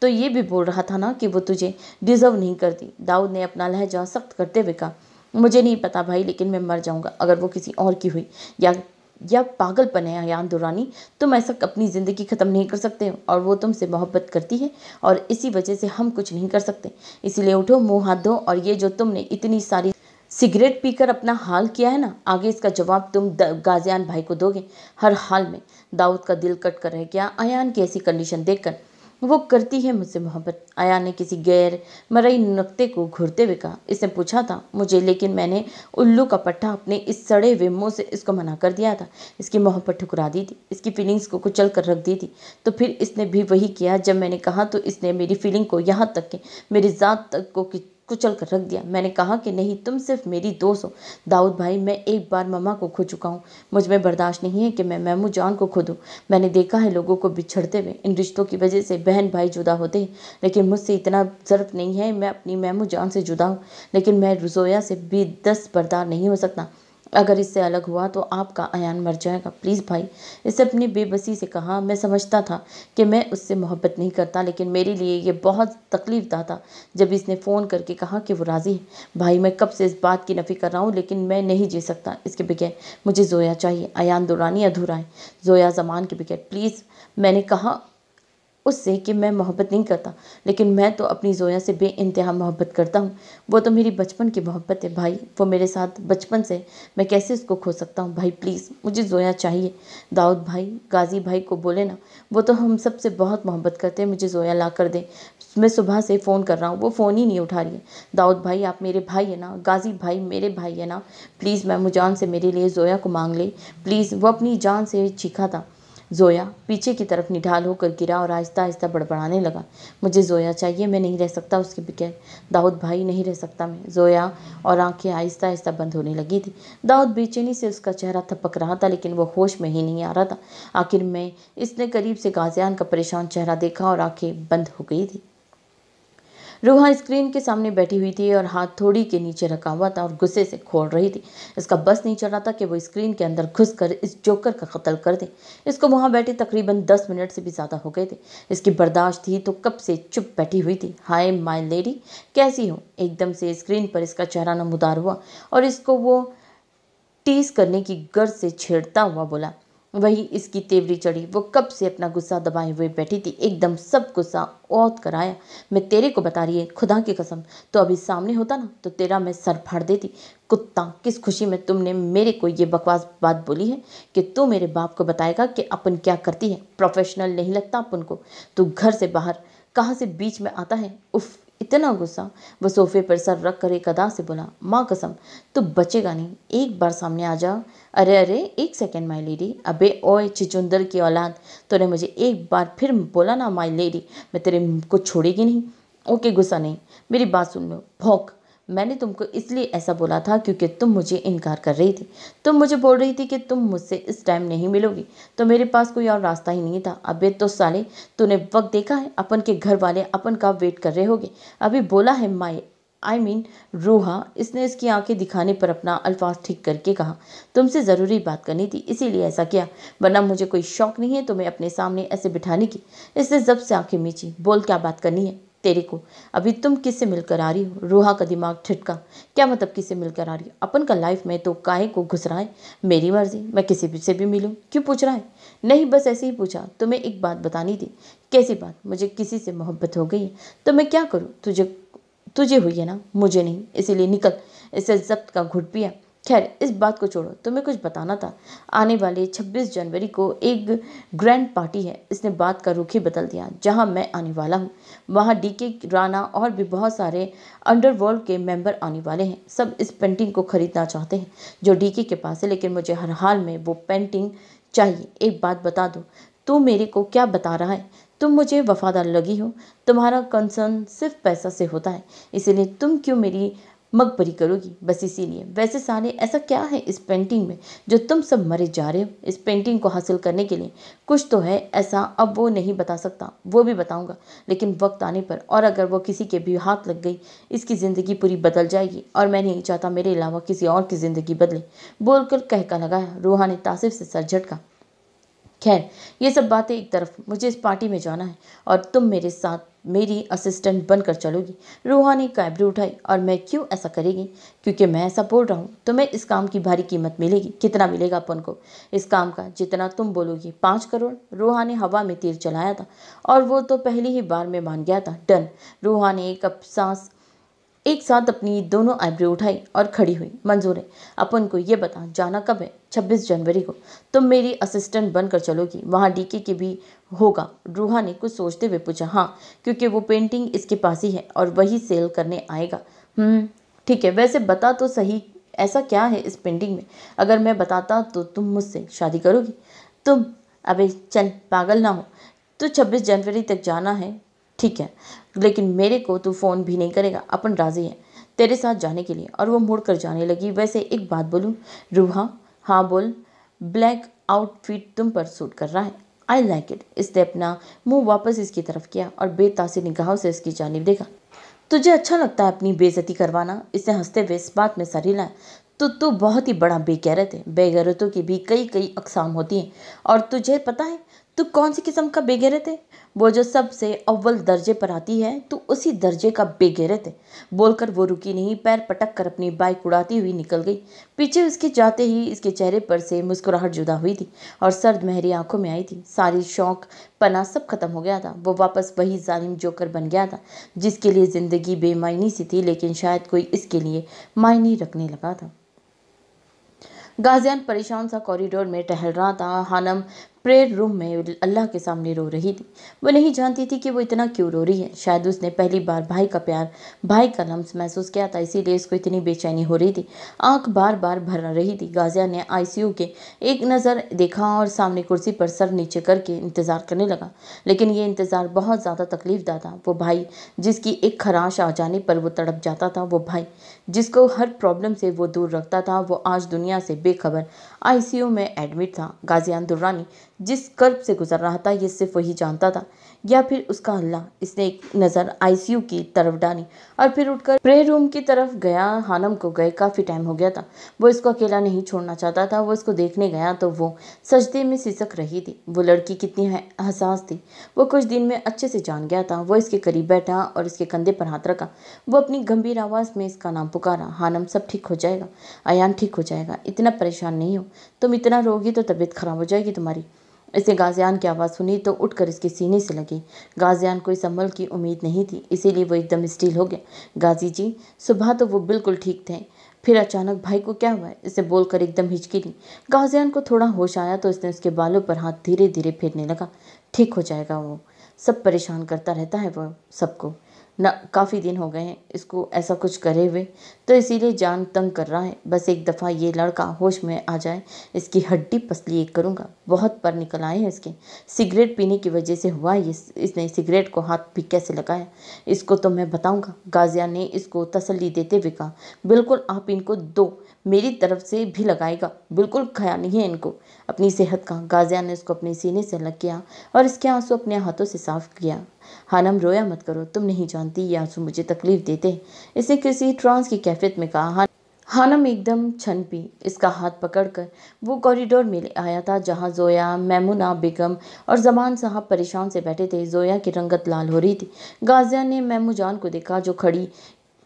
तो ये भी बोल रहा था ना कि वो तुझे डिजर्व नहीं करती। दाऊद ने अपना लहजा सख्त करते हुए कहा, मुझे नहीं पता भाई, लेकिन मैं मर जाऊंगा अगर वो किसी और की हुई। या पागलपन है अयान दुर्रानी, तुम ऐसा अपनी ज़िंदगी ख़त्म नहीं कर सकते हो और वो तुमसे मोहब्बत करती है और इसी वजह से हम कुछ नहीं कर सकते। इसीलिए उठो, मुंह हाथ धो और ये जो तुमने इतनी सारी सिगरेट पीकर अपना हाल किया है ना, आगे इसका जवाब तुम गाजियान भाई को दोगे हर हाल में। दाऊद का दिल कट कर रह गया अयान की ऐसी कंडीशन देखकर। वो करती है मुझसे मोहब्बत, अयान ने किसी गैर मरई नुक्ते को घूरते हुए कहा। इसने पूछा था मुझे, लेकिन मैंने उल्लू का पट्टा अपने इस सड़े हुए मुंह से इसको मना कर दिया था। इसकी मोहब्बत ठुकरा दी थी, इसकी फीलिंग्स को कुचल कर रख दी थी। तो फिर इसने भी वही किया जब मैंने कहा, तो इसने मेरी फीलिंग को यहाँ तक कि मेरी ज़ात तक को कुचल कर रख दिया। मैंने कहा कि नहीं, तुम सिर्फ मेरी दोस्त हो। दाऊद भाई, मैं एक बार मम्मा को खो चुका हूँ, मुझ में बर्दाश्त नहीं है कि मैं मैमू जान को खो दूँ। मैंने देखा है लोगों को बिछड़ते हुए, इन रिश्तों की वजह से बहन भाई जुदा होते हैं, लेकिन मुझसे इतना ज़र्फ नहीं है। मैं अपनी मैमू जान से जुदा हूँ, लेकिन मैं जोया से भी दस्तबरदार नहीं हो सकता। अगर इससे अलग हुआ तो आपका अयान मर जाएगा। प्लीज़ भाई, इसने अपनी बेबसी से कहा। मैं समझता था कि मैं उससे मोहब्बत नहीं करता, लेकिन मेरे लिए ये बहुत तकलीफ़दा था जब इसने फ़ोन करके कहा कि वो राज़ी है। भाई, मैं कब से इस बात की नफ़ी कर रहा हूँ, लेकिन मैं नहीं जी सकता इसके बगैर। मुझे जोया चाहिए। अयान दुरानी अधूरा है, जोया ज़मान के बगैर। प्लीज़। मैंने कहा उससे कि मैं मोहब्बत नहीं करता, लेकिन मैं तो अपनी जोया से बेइंतहा मोहब्बत करता हूँ। वो तो मेरी बचपन की मोहब्बत है भाई, वो मेरे साथ बचपन से, मैं कैसे उसको खो सकता हूँ? भाई प्लीज़, मुझे जोया चाहिए। दाऊद भाई, गाजी भाई को बोले ना, वो तो हम सबसे बहुत मोहब्बत करते हैं, मुझे जोया ला कर दे। मैं सुबह से फ़ोन कर रहा हूँ, वो फ़ोन ही नहीं उठा रही है। दाऊद भाई, आप मेरे भाई है ना? गाजी भाई मेरे भाई है ना? प्लीज़ मैमू जान से मेरे लिए जोया को मांग ले प्लीज़। वो अपनी जान से चीखा था। जोया पीछे की तरफ निढाल होकर गिरा और आहिस्ता आहिस्ता बड़बड़ाने लगा, मुझे जोया चाहिए, मैं नहीं रह सकता उसके बगैर। दाऊद भाई, नहीं रह सकता मैं। जोया। और आंखें आहिस्ता आहिस्ता बंद होने लगी थी। दाऊद बेचैनी से उसका चेहरा थपक रहा था, लेकिन वो होश में ही नहीं आ रहा था। आखिर में इसने करीब से गाजियान का परेशान चेहरा देखा और आंखें बंद हो गई थी। रूहा स्क्रीन के सामने बैठी हुई थी और हाथ थोड़ी के नीचे रखा हुआ था और गुस्से से खोल रही थी। इसका बस नहीं चल रहा था कि वो स्क्रीन के अंदर घुसकर इस जोकर का कत्ल कर दे। इसको वहां बैठे तकरीबन 10 मिनट से भी ज़्यादा हो गए थे। इसकी बर्दाश्त थी तो कब से चुप बैठी हुई थी। हाय माय लेडी, कैसी हो? एकदम से स्क्रीन पर इसका चेहरा नमूदार हुआ और इसको वो टीज करने की गर्ज से छेड़ता हुआ बोला, वही इसकी तेवरी चढ़ी। वो कब से अपना गुस्सा दबाए हुए बैठी थी, एकदम सब गुस्सा औत कराया। मैं तेरे को बता रही है, खुदा की कसम, तो अभी सामने होता ना तो तेरा मैं सर फाड़ देती। कुत्ता, किस खुशी में तुमने मेरे को ये बकवास बात बोली है कि तू मेरे बाप को बताएगा कि अपन क्या करती है? प्रोफेशनल नहीं लगता अपन को? तू घर से बाहर कहाँ से बीच में आता है? उफ, इतना गुस्सा। वो सोफे पर सर रख कर एक अदा से बोला, माँ कसम तू बचेगा नहीं, एक बार सामने आ जा। अरे अरे, एक सेकेंड माई लेडी। अबे ओए चिचुंदर की औलाद, तूने मुझे एक बार फिर बोला ना माई लेडी, मैं तेरे को छोड़ेगी नहीं। ओके, गुस्सा नहीं, मेरी बात सुन लो। भौंक। मैंने तुमको इसलिए ऐसा बोला था क्योंकि तुम मुझे इनकार कर रही थी। तुम मुझे बोल रही थी कि तुम मुझसे इस टाइम नहीं मिलोगी, तो मेरे पास कोई और रास्ता ही नहीं था। अबे तो साले, तूने वक्त देखा है? अपन के घर वाले अपन का वेट कर रहे होगे। अभी बोला है माई रूहा। इसने इसकी आंखें दिखाने पर अपना अल्फाज ठीक करके कहा, तुमसे ज़रूरी बात करनी थी, इसीलिए ऐसा किया, वरना मुझे कोई शौक नहीं है तुम्हें अपने सामने ऐसे बिठाने की। इसने जब से आंखें मींची। बोल, क्या बात करनी है तेरे को? अभी तुम किससे मिलकर आ रही हो? रूहा का दिमाग ठिठका। क्या मतलब किससे मिलकर आ रही हो? अपन का लाइफ में तो काहे को घुस रहा है? मेरी मर्जी, मैं किसी भी से भी मिलूं। क्यों पूछ रहा है? नहीं, बस ऐसे ही पूछा। तुम्हें एक बात बतानी थी। कैसी बात? मुझे किसी से मोहब्बत हो गई है। तो मैं क्या करूँ? तुझे हुई है ना, मुझे नहीं, इसीलिए निकल। इसे जब्त का घुट पिया। खैर, इस बात को छोड़ो, तुम्हें कुछ बताना था। आने वाले 26 जनवरी को एक ग्रैंड पार्टी है। इसने बात का रुख ही बदल दिया। जहां मैं आने वाला हूं, वहां डीके राणा और भी बहुत सारे अंडरवर्ल्ड के मेंबर आने वाले हैं। सब इस पेंटिंग को खरीदना चाहते हैं जो डीके के पास है, लेकिन मुझे हर हाल में वो पेंटिंग चाहिए। एक बात बता दो, तू मेरे को क्या बता रहा है? तुम मुझे वफादार लगी हो, तुम्हारा कंसर्न सिर्फ पैसा से होता है, इसीलिए तुम क्यों मेरी मगबरी करोगी? बस इसीलिए। वैसे साले, ऐसा क्या है इस पेंटिंग में जो तुम सब मरे जा रहे हो? इस पेंटिंग को हासिल करने के लिए कुछ तो है ऐसा, अब वो नहीं बता सकता। वो भी बताऊंगा, लेकिन वक्त आने पर। और अगर वो किसी के भी हाथ लग गई, इसकी ज़िंदगी पूरी बदल जाएगी, और मैं नहीं चाहता मेरे अलावा किसी और की ज़िंदगी बदले। बोलकर कहका लगाया। रूहा ने तासिफ से सर झटका। खैर, ये सब बातें एक तरफ, मुझे इस पार्टी में जाना है और तुम मेरे साथ मेरी असिस्टेंट बनकर चलोगी। रूहा ने कैबरी उठाई। और मैं क्यों ऐसा करेगी? क्योंकि मैं ऐसा बोल रहा हूँ। तुम्हें इस काम की भारी कीमत मिलेगी। कितना मिलेगा अपन को इस काम का? जितना तुम बोलोगी। 5 करोड़। रूहा ने हवा में तीर चलाया था और वो तो पहली ही बार में मान गया था। डन। रूहा ने एक साथ अपनी दोनों आईब्रो उठाई और खड़ी हुई। मंजूर है। अपन को ये बता, जाना कब है? 26 जनवरी को। तुम मेरी असिस्टेंट बनकर चलोगी। वहाँ डीके के भी होगा? रूहा ने कुछ सोचते हुए पूछा। हाँ, क्योंकि वो पेंटिंग इसके पास ही है और वही सेल करने आएगा। ठीक है। वैसे बता तो सही, ऐसा क्या है इस पेंटिंग में? अगर मैं बताता तो तुम मुझसे शादी करोगी? तुम? अबे चल, पागल ना हो। तो 26 जनवरी तक जाना है, ठीक है, लेकिन मेरे को तू फ़ोन भी नहीं करेगा। अपन राज़ी हैं तेरे साथ जाने के लिए। और वो मुड़कर जाने लगी। वैसे एक बात बोलूँ रूहा? हाँ बोल। ब्लैक आउटफिट तुम पर सूट कर रहा है। I like it. इसने अपना मुंह वापस इसकी तरफ किया और बेतासी निगाहों से इसकी जानिब देखा। तुझे अच्छा लगता है अपनी बेइज्जती करवाना? इसने हंसते हुए इस बात में सर हिलाया। तो तू बहुत ही बड़ा बेगैरत है। बेगैरतों की भी कई कई अकसाम होती हैं, और तुझे पता है तू कौन सी किस्म का बेगैरत है? वो जो सबसे अव्वल दर्जे पर आती है, तू उसी दर्जे का बेगैरत है। बोलकर वो रुकी नहीं, पैर पटक कर अपनी बाइक उड़ाती हुई निकल गई। पीछे उसके जाते ही इसके चेहरे पर से मुस्कुराहट जुदा हुई थी और सर्द मेहरी आंखों में आई थी। सारी शौक पना सब खत्म हो गया था। वो वापस वही जालिम जोकर बन गया था जिसके लिए ज़िंदगी बेमायनी सी थी, लेकिन शायद कोई इसके लिए मायने रखने लगा था। गाजियान परेशान सा कॉरिडोर में टहल रहा था। हानम प्रेयर रूम में अल्लाह के सामने रो रही थी। वो नहीं जानती थी कि वो इतना क्यों रो रही है। शायद उसने पहली बार भाई का प्यार, भाई का लम्स महसूस किया था, इसीलिए उसको इतनी बेचैनी हो रही थी। आंख बार बार भर रही थी। गाजिया ने आईसीयू के एक नज़र देखा और सामने कुर्सी पर सर नीचे करके इंतज़ार करने लगा। लेकिन ये इंतज़ार बहुत ज़्यादा तकलीफदा था। वो भाई जिसकी एक खराश आ जाने पर वो तड़प जाता था, वो भाई जिसको हर प्रॉब्लम से वो दूर रखता था, वो आज दुनिया से बेखबर आईसीयू में एडमिट था। गाजियान दुर्रानी जिस कर्ब से गुजर रहा था ये सिर्फ वही जानता था, या फिर उसका अल्लाह। इसने एक नज़र आईसीयू की तरफ डाली और फिर उठकर प्रे रूम की तरफ गया। हानम को गए काफ़ी टाइम हो गया था। वो इसको अकेला नहीं छोड़ना चाहता था। वो इसको देखने गया तो वो सजदे में सिसक रही थी। वो लड़की कितनी हसास थी वो कुछ दिन में अच्छे से जान गया था। वो इसके करीब बैठा और इसके कंधे पर हाथ रखा। वो अपनी गंभीर आवाज़ में इसका नाम पुकारा, हानम सब ठीक हो जाएगा, अयान ठीक हो जाएगा, इतना परेशान नहीं हो, तुम इतना रोगी तो तबीयत खराब हो जाएगी तुम्हारी। इसने गाजियान की आवाज़ सुनी तो उठकर इसके सीने से लगी। गाजियान को इस अमल की उम्मीद नहीं थी, इसीलिए वो एकदम स्टील हो गया। गाजी जी, सुबह तो वो बिल्कुल ठीक थे, फिर अचानक भाई को क्या हुआ है? इसे बोलकर एकदम हिचकी ली। गाजियान को थोड़ा होश आया तो उसने उसके बालों पर हाथ धीरे धीरे फेरने लगा। ठीक हो जाएगा, वो सब परेशान करता रहता है वो सबको न, काफ़ी दिन हो गए हैं इसको ऐसा कुछ करे हुए, तो इसीलिए जान तंग कर रहा है। बस एक दफ़ा ये लड़का होश में आ जाए, इसकी हड्डी पसली एक करूँगा। बहुत पर निकल आए हैं इसके, सिगरेट पीने की वजह से हुआ ये। इसने सिगरेट को हाथ भी कैसे लगाया इसको तो मैं बताऊँगा। गाजिया ने इसको तसल्ली देते हुए कहा, बिल्कुल आप इनको दो, मेरी तरफ से भी लगाएगा, बिल्कुल ख्याल नहीं है इनको अपनी सेहत का। गाजिया ने उसको अपने सीने से लग किया और इसके आंसू अपने हाथों से साफ किया। हानम, रोया मत करो, तुम नहीं जानती ये आंसू मुझे तकलीफ देते हैं। इसे किसी ट्रांस की कैफियत में कहा। हानम एकदम छन पी। इसका हाथ पकड़कर वो कॉरिडोर में ले आया था जहाँ जोया, मैमुना बेगम और जमान साहब परेशान से बैठे थे। जोया की रंगत लाल हो रही थी। गाजिया ने मैमू जान को देखा जो खड़ी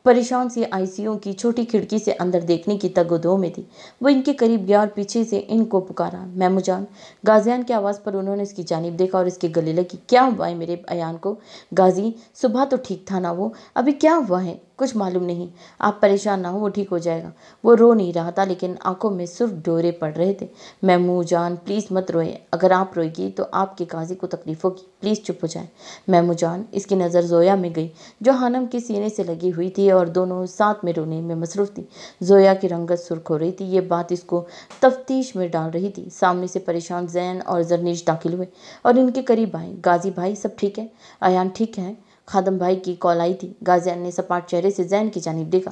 परेशान सी आईसीयू की छोटी खिड़की से अंदर देखने की तगोदो में थी। वो इनके करीब गया और पीछे से इनको पुकारा, मैमू जान। गाजियान की आवाज़ पर उन्होंने इसकी जानिब देखा और इसके गले लगी। क्या हुआ है मेरे अयान को? गाजी, सुबह तो ठीक था ना वो, अभी क्या हुआ है? कुछ मालूम नहीं, आप परेशान ना हो, वो ठीक हो जाएगा। वो रो नहीं रहा था लेकिन आंखों में सिर्फ डोरे पड़ रहे थे। मैमू जान प्लीज़ मत रोए, अगर आप रोएगी तो आपके गाजी को तकलीफ होगी, प्लीज़ चुप हो जाए। मैमू जान। इसकी नज़र जोया में गई जो हानम के सीने से लगी हुई थी और दोनों साथ में रोने में मसरूफ़ थी। जोया की रंगत सुर्ख हो रही थी। ये बात इसको तफ्तीश में डाल रही थी। सामने से परेशान जैन और जरनीश दाखिल हुए और इनके करीब आए। गाजी भाई सब ठीक है? अयान ठीक है? खादम भाई की कॉल आई थी। गाजियान ने सपाट चेहरे से जैन की जानिब देखा।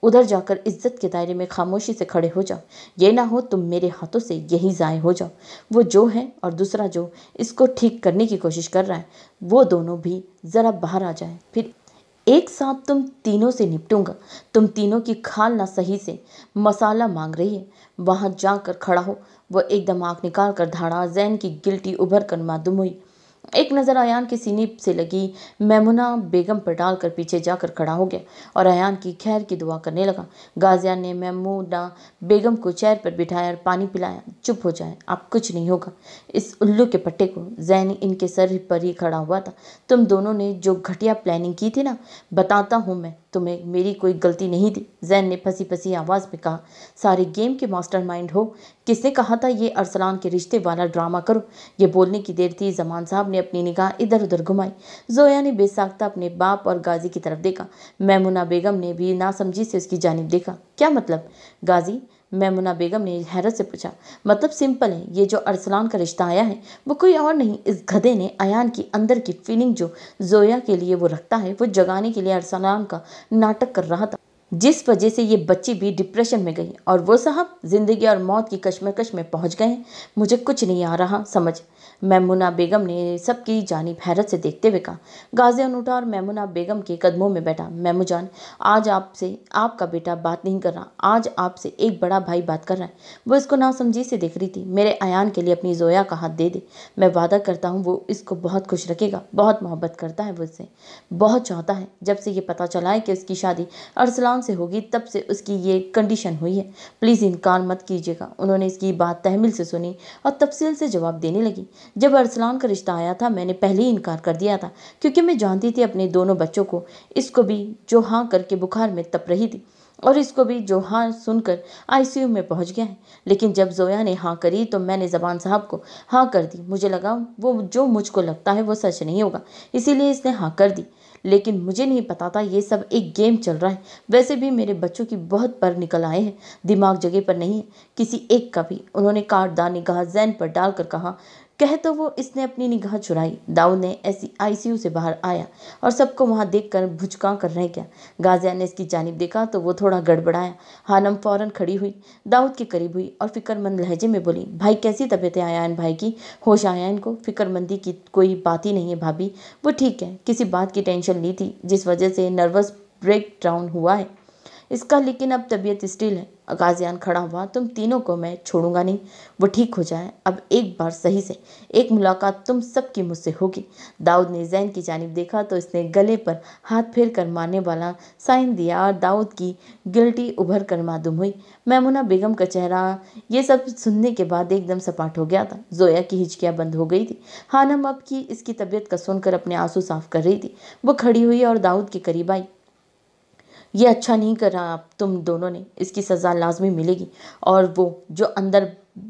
उधर जाकर इज्जत के दायरे में खामोशी से खड़े हो जाओ, ये ना हो तुम मेरे हाथों से यही ज़ाय हो जाओ। वो जो है और दूसरा जो इसको ठीक करने की कोशिश कर रहा है, वो दोनों भी ज़रा बाहर आ जाए, फिर एक साथ तुम तीनों से निपटूंगा। तुम तीनों की खाल ना सही से मसाला मांग रही है, वहां जाकर खड़ा हो। वो एकदम आंख निकाल कर धाड़ा। जैन की गिल्टी उभर कर मालूम हुई। एक नज़र अयान के सीने से लगी मैमुना बेगम पर डालकर पीछे जाकर खड़ा हो गया और अयान की खैर की दुआ करने लगा। गाजिया ने मैमुना बेगम को चेयर पर बिठाया और पानी पिलाया। चुप हो जाए, आप कुछ नहीं होगा। इस उल्लू के पट्टे को। जैन इनके सर पर ही खड़ा हुआ था। तुम दोनों ने जो घटिया प्लानिंग की थी ना, बताता हूँ मैं तुम्हें, मेरी कोई गलती नहीं थी। जैन ने फंसी फंसी आवाज़ में कहा, सारे गेम के मास्टरमाइंड हो। किसने कहा था ये अरसलान के रिश्ते वाला ड्रामा करो? ये बोलने की देर थी, जमान साहब ने अपनी निगाह इधर उधर घुमाई। जोया ने बेसाख्ता अपने बाप और गाजी की तरफ देखा। मैमुना बेगम ने भी नासमझी से उसकी जानिब देखा। क्या मतलब गाजी? मैमुना बेगम ने हैरत से पूछा। मतलब सिंपल है, ये जो अरसलान का रिश्ता आया है वो कोई और नहीं, इस गधे ने अयान की अंदर की फीलिंग जो जोया के लिए वो रखता है वो जगाने के लिए अरसलान का नाटक कर रहा था, जिस वजह से ये बच्ची भी डिप्रेशन में गई। और वो साहब जिंदगी और मौत की कश्मकश में पहुंच गए हैं। मुझे कुछ नहीं आ रहा समझ। मैमुना बेगम ने सबकी जानिब हैरत से देखते हुए कहा। गाजियान उठा और मैमुना बेगम के कदमों में बैठा। मैमू जान, आज आपसे आपका बेटा बात नहीं कर रहा, आज आपसे एक बड़ा भाई बात कर रहा है। वो इसको नासमझी से देख रही थी। मेरे अयान के लिए अपनी जोया का हाथ दे दे, मैं वादा करता हूँ वो इसको बहुत खुश रखेगा। बहुत मोहब्बत करता है वो इससे, बहुत चाहता है। जब से ये पता चला है कि उसकी शादी अरसलान से होगी तब से उसकी ये कंडीशन हुई है। प्लीज़ इनकार मत कीजिएगा। उन्होंने इसकी बात तहमिल से सुनी और तफसील से जवाब देने लगी। जब अरसलान का रिश्ता आया था मैंने पहले ही इनकार कर दिया था, क्योंकि मैं जानती थी अपने दोनों बच्चों को, इसको भी जो हाँ करके बुखार में तप रही थी और इसको भी जो हाँ सुनकर आईसीयू में पहुंच गया है। लेकिन जब जोया ने हाँ करी तो मैंने जबान साहब को हाँ कर दी। मुझे लगा वो जो मुझको लगता है वो सच नहीं होगा, इसीलिए इसने हाँ कर दी। लेकिन मुझे नहीं पता था ये सब एक गेम चल रहा है। वैसे भी मेरे बच्चों की बहुत पर निकल आए हैं, दिमाग जगह पर नहीं है किसी एक का भी। उन्होंने काटदार निगाह जैन पर डालकर कहा, कह तो वो इसने अपनी निगाह चुराई। दाऊद ने ऐसी आईसीयू से बाहर आया और सबको वहां देखकर भुचका कर रह गया। गाजिया ने इसकी जानिब देखा तो वो थोड़ा गड़बड़ाया। हानम फौरन खड़ी हुई, दाऊद के करीब हुई और फिक्रमंद लहजे में बोली, भाई कैसी तबीयत है आयान भाई की? होश आया इनको? फिक्रमंदी की कोई बात ही नहीं है भाभी, वो ठीक है। किसी बात की टेंशन ली थी जिस वजह से नर्वस ब्रेक डाउन हुआ है इसका, लेकिन अब तबीयत स्टिल है। गाजियान खड़ा हुआ, तुम तीनों को मैं छोड़ूंगा नहीं, वो ठीक हो जाए। अब एक बार सही से एक मुलाकात तुम सबकी मुझसे होगी। दाऊद ने जैन की जानिब देखा तो इसने गले पर हाथ फेर कर मारने वाला साइन दिया और दाऊद की गिल्टी उभर कर मालूम हुई। मैमुना बेगम का चेहरा ये सब सुनने के बाद एकदम सपाट हो गया था। जोया की हिचकियां बंद हो गई थी। हानम अब की इसकी तबीयत का सुनकर अपने आंसू साफ कर रही थी। वो खड़ी हुई और दाऊद के करीब आई। ये अच्छा नहीं करा आप तुम दोनों ने, इसकी सज़ा लाजमी मिलेगी। और वो जो अंदर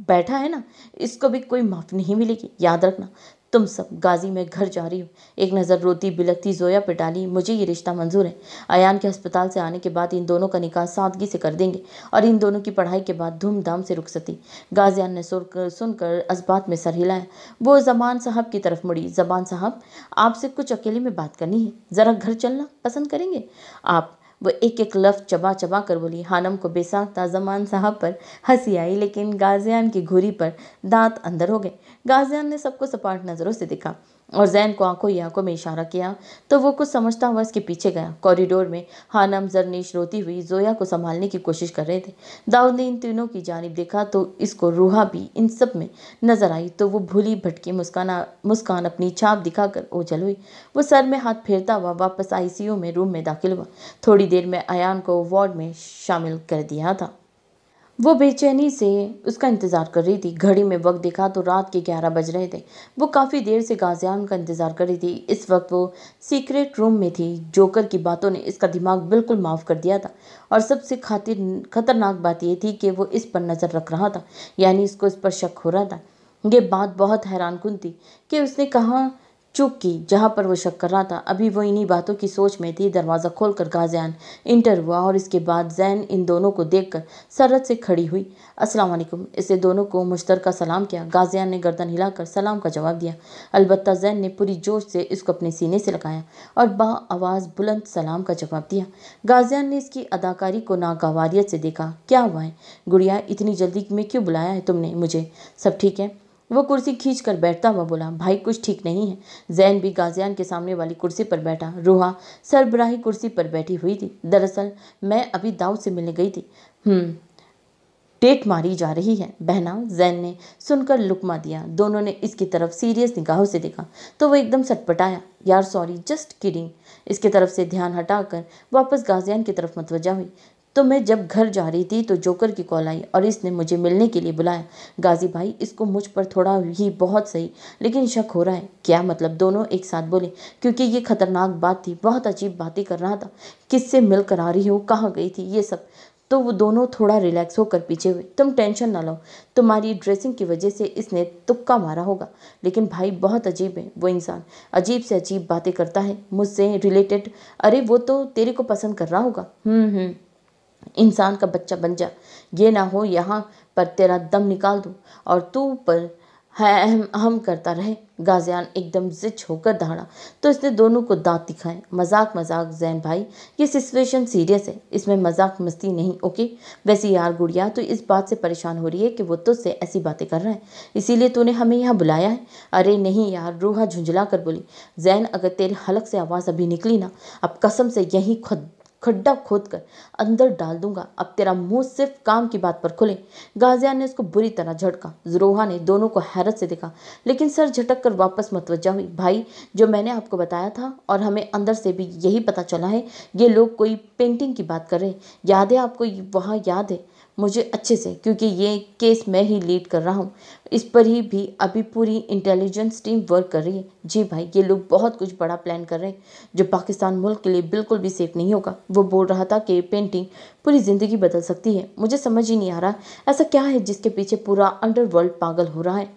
बैठा है ना, इसको भी कोई माफ़ी नहीं मिलेगी, याद रखना। तुम सब, गाजी मैं घर जा रही हूँ। एक नज़र रोती बिलखती जोया पे डाली। मुझे ये रिश्ता मंजूर है। अयान के अस्पताल से आने के बाद इन दोनों का निकाह सादगी से कर देंगे और इन दोनों की पढ़ाई के बाद धूमधाम से रुखसती। गाजियान ने सुनकर असबात में सर हिलाया। वो जमान साहब की तरफ मुड़ी। जबान साहब, आपसे कुछ अकेले में बात करनी है, ज़रा घर चलना पसंद करेंगे आप? वो एक एक लफ्ज़ चबा चबा कर बोली। हानम को बेसाख्ता जमान साहब पर हंसी आई, लेकिन गाजियान की घुरी पर दांत अंदर हो गए। गाजियान ने सबको सपाट नज़रों से देखा और जैन को आंखों ही आंखों में इशारा किया तो वो कुछ समझता हुआ इसके पीछे गया। कॉरिडोर में हानम जरनीश रोती हुई जोया को संभालने की कोशिश कर रहे थे। दाऊद ने इन तीनों की जानिब देखा तो इसको रूहा भी इन सब में नजर आई तो वो भूली भटकी मुस्कान अपनी छाप दिखाकर ओझल हुई। वो सर में हाथ फेरता हुआ वापस आईसीयू में रूम में दाखिल हुआ। थोड़ी देर में अयान को वार्ड में शामिल कर दिया था। वो बेचैनी से उसका इंतज़ार कर रही थी। घड़ी में वक्त देखा तो रात के 11 बज रहे थे। वो काफ़ी देर से गाजियान का इंतज़ार कर रही थी। इस वक्त वो सीक्रेट रूम में थी। जोकर की बातों ने इसका दिमाग बिल्कुल माफ़ कर दिया था और सबसे खतरनाक बात यह थी कि वो इस पर नज़र रख रहा था, यानी इसको इस पर शक हो रहा था। ये बात बहुत हैरानकुन थी कि उसने कहाँ चूक की जहाँ पर वो शक कर रहा था। अभी वो इन्हीं बातों की सोच में थी। दरवाज़ा खोलकर गाजियान इंटर हुआ और इसके बाद जैन इन दोनों को देखकर सरत से खड़ी हुई। अस्सलाम वालेकुम, इसे दोनों को मुश्तरका सलाम किया। गाजियान ने गर्दन हिलाकर सलाम का जवाब दिया। अलबत्ता जैन ने पूरी जोश से इसको अपने सीने से लगाया और आवाज़ बुलंद सलाम का जवाब दिया। गाजियान ने इसकी अदाकारी को नागवारियत से देखा। क्या हुआ है गुड़िया, इतनी जल्दी में क्यों बुलाया है तुमने मुझे? सब ठीक है? वो कुर्सी खींच कर बैठता हुआ बोला। भाई कुछ ठीक नहीं है। जैन भी गाजियान के सामने वाली कुर्सी पर बैठा। रूहा सरबराही कुर्सी पर बैठी हुई थी। दरअसल मैं अभी दाऊद से मिलने गई थी। डेट मारी जा रही है बहना, जैन ने सुनकर लुकमा दिया। दोनों ने इसकी तरफ सीरियस निगाहों से देखा तो वो एकदम सटपटाया। यार सॉरी, जस्ट किडिंग। इसकी तरफ से ध्यान हटाकर वापस गाजियान की तरफ मतवजा हुई। तो मैं जब घर जा रही थी तो जोकर की कॉल आई और इसने मुझे मिलने के लिए बुलाया। गाजी भाई, इसको मुझ पर थोड़ा ही बहुत सही लेकिन शक हो रहा है। क्या मतलब? दोनों एक साथ बोले, क्योंकि ये खतरनाक बात थी। बहुत अजीब बातें कर रहा था। किससे मिल कर आ रही हो, कहाँ गई थी, ये सब। तो वो दोनों थोड़ा रिलैक्स होकर पीछे हुए। तुम टेंशन ना लो, तुम्हारी ड्रेसिंग की वजह से इसने तुक्का मारा होगा। लेकिन भाई बहुत अजीब है वो इंसान, अजीब से अजीब बातें करता है मुझसे रिलेटेड। अरे वो तो तेरे को पसंद कर रहा होगा। इंसान का बच्चा बन जा, ये ना हो यहाँ पर तेरा दम निकाल दूँ और तू पर है हम करता रहे। गाजियान एकदम जिच होकर दहाड़ा तो इसने दोनों को दांत दिखाए। मजाक जैन भाई, ये सिचुएशन सीरियस है, इसमें मजाक मस्ती नहीं, ओके? वैसे यार गुड़िया, तो इस बात से परेशान हो रही है कि वो तुझसे ऐसी बातें कर रहा है, इसीलिए तूने हमें यहाँ बुलाया है? अरे नहीं यार, रूहा झुंझला कर बोली। जैन, अगर तेरे हलक से आवाज़ अभी निकली ना, अब कसम से यही खुद खड्डा खोद कर अंदर डाल दूंगा। अब तेरा मुंह सिर्फ काम की बात पर खुले। गाजियान ने उसको बुरी तरह झटका। ज़रोहा ने दोनों को हैरत से देखा लेकिन सर झटक कर वापस मतवज्जा हुई। भाई, जो मैंने आपको बताया था और हमें अंदर से भी यही पता चला है, ये लोग कोई पेंटिंग की बात कर रहे हैं। याद है आपको? वहाँ याद है मुझे अच्छे से, क्योंकि ये केस मैं ही लीड कर रहा हूँ। इस पर ही भी अभी पूरी इंटेलिजेंस टीम वर्क कर रही है। जी भाई, ये लोग बहुत कुछ बड़ा प्लान कर रहे हैं जो पाकिस्तान मुल्क के लिए बिल्कुल भी सेफ नहीं होगा। वो बोल रहा था कि पेंटिंग पूरी ज़िंदगी बदल सकती है। मुझे समझ ही नहीं आ रहा ऐसा क्या है जिसके पीछे पूरा अंडरवर्ल्ड पागल हो रहा है।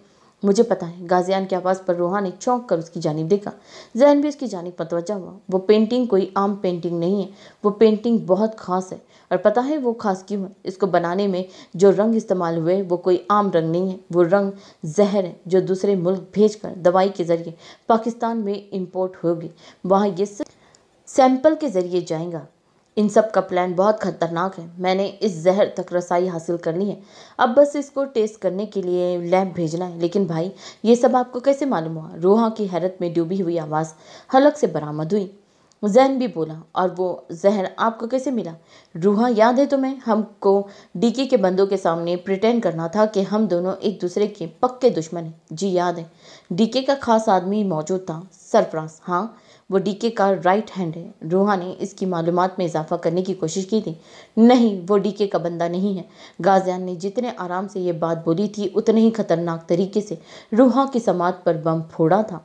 मुझे पता है। गाजियान की आवाज़ पर रूहा ने चौंक कर उसकी जानिब देखा। जहन भी उसकी जानिब मतवज्जा हुआ। वो पेंटिंग कोई आम पेंटिंग नहीं है, वो पेंटिंग बहुत खास है। और पता है वो खास क्यों है? इसको बनाने में जो रंग इस्तेमाल हुए वो कोई आम रंग नहीं है। वो रंग जहर है जो दूसरे मुल्क भेजकर दवाई के जरिए पाकिस्तान में इंपोर्ट होगी। वहाँ ये सैंपल के जरिए जाएगा। इन सब का प्लान बहुत खतरनाक है। मैंने इस जहर तक रसाई हासिल करनी है। अब बस इसको टेस्ट करने के लिए लैब भेजना है। लेकिन भाई, ये सब आपको कैसे मालूम हुआ? रूहा की हैरत में डूबी हुई आवाज़ हलक से बरामद हुई। जैन भी बोला, और वो जहर आपको कैसे मिला? रूहा, याद है तुम्हें? हमको डीके के बंदों के सामने प्रिटेंड करना था कि हम दोनों एक दूसरे के पक्के दुश्मन हैं। जी याद है। डीके का खास आदमी मौजूद था, सरफराज। हाँ, वो डीके का राइट हैंड है। रूहा ने इसकी मालूमात में इजाफा करने की कोशिश की थी। नहीं, वो डीके का बंदा नहीं है। गाजियान ने जितने आराम से ये बात बोली थी उतने ही खतरनाक तरीके से रूहा की समात पर बम फोड़ा था।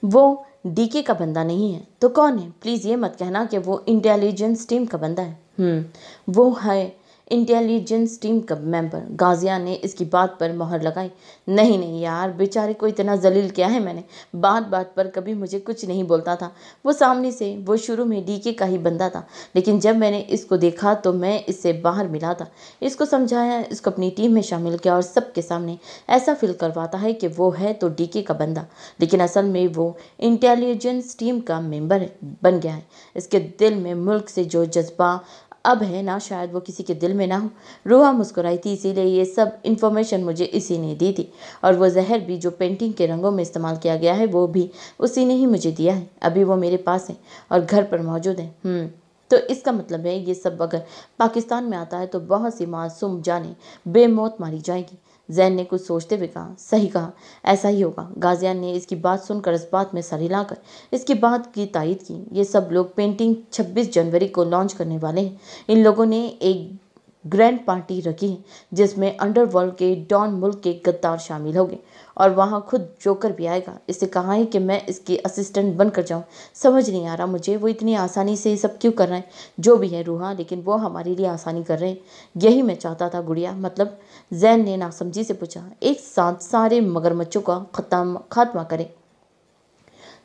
वो डीके का बंदा नहीं है तो कौन है? प्लीज़ ये मत कहना कि वो इंटेलिजेंस टीम का बंदा है। वो है इंटेलिजेंस टीम का मेंबर। गाजिया ने इसकी बात पर मोहर लगाई। नहीं नहीं यार, बेचारे को इतना जलील किया है मैंने। बात बात पर कभी मुझे कुछ नहीं बोलता था। वो सामने से वो शुरू में डीके का ही बंदा था, लेकिन जब मैंने इसको देखा तो मैं इससे बाहर मिला था। इसको समझाया, इसको अपनी टीम में शामिल किया और सबके सामने ऐसा फील करवाता है कि वो है तो डीके का बंदा, लेकिन असल में वो इंटेलिजेंस टीम का मेंबर बन गया है। इसके दिल में मुल्क से जो जज्बा अब है ना, शायद वो किसी के दिल में ना हो। रूहा मुस्कुराई थी, इसीलिए ये सब इन्फॉर्मेशन मुझे इसी ने दी थी। और वो जहर भी जो पेंटिंग के रंगों में इस्तेमाल किया गया है वो भी उसी ने ही मुझे दिया है। अभी वो मेरे पास है और घर पर मौजूद है। तो इसका मतलब है ये सब अगर पाकिस्तान में आता है तो बहुत सी मासूम जानें बेमौत मारी जाएगी। जैन ने कुछ सोचते हुए कहा, सही कहा, ऐसा ही होगा। गाजियान ने इसकी बात सुनकर इस बात में सर हिलाकर इसकी बात की तायद की। ये सब लोग पेंटिंग 26 जनवरी को लॉन्च करने वाले हैं। इन लोगों ने एक ग्रैंड पार्टी रखी है जिसमें अंडरवर्ल्ड के डॉन मुल्क के गद्दार शामिल होंगे और वहाँ खुद जोकर भी आएगा। इससे कहा है कि मैं इसके असिस्टेंट बनकर जाऊँ। समझ नहीं आ रहा मुझे वो इतनी आसानी से सब क्यों कर रहे हैं। जो भी है रूहा, लेकिन वो हमारे लिए आसानी कर रहे हैं। यही मैं चाहता था गुड़िया। मतलब? जैन ने नासमझी से पूछा। एक साथ सारे मगरमच्छों का खात्मा करें।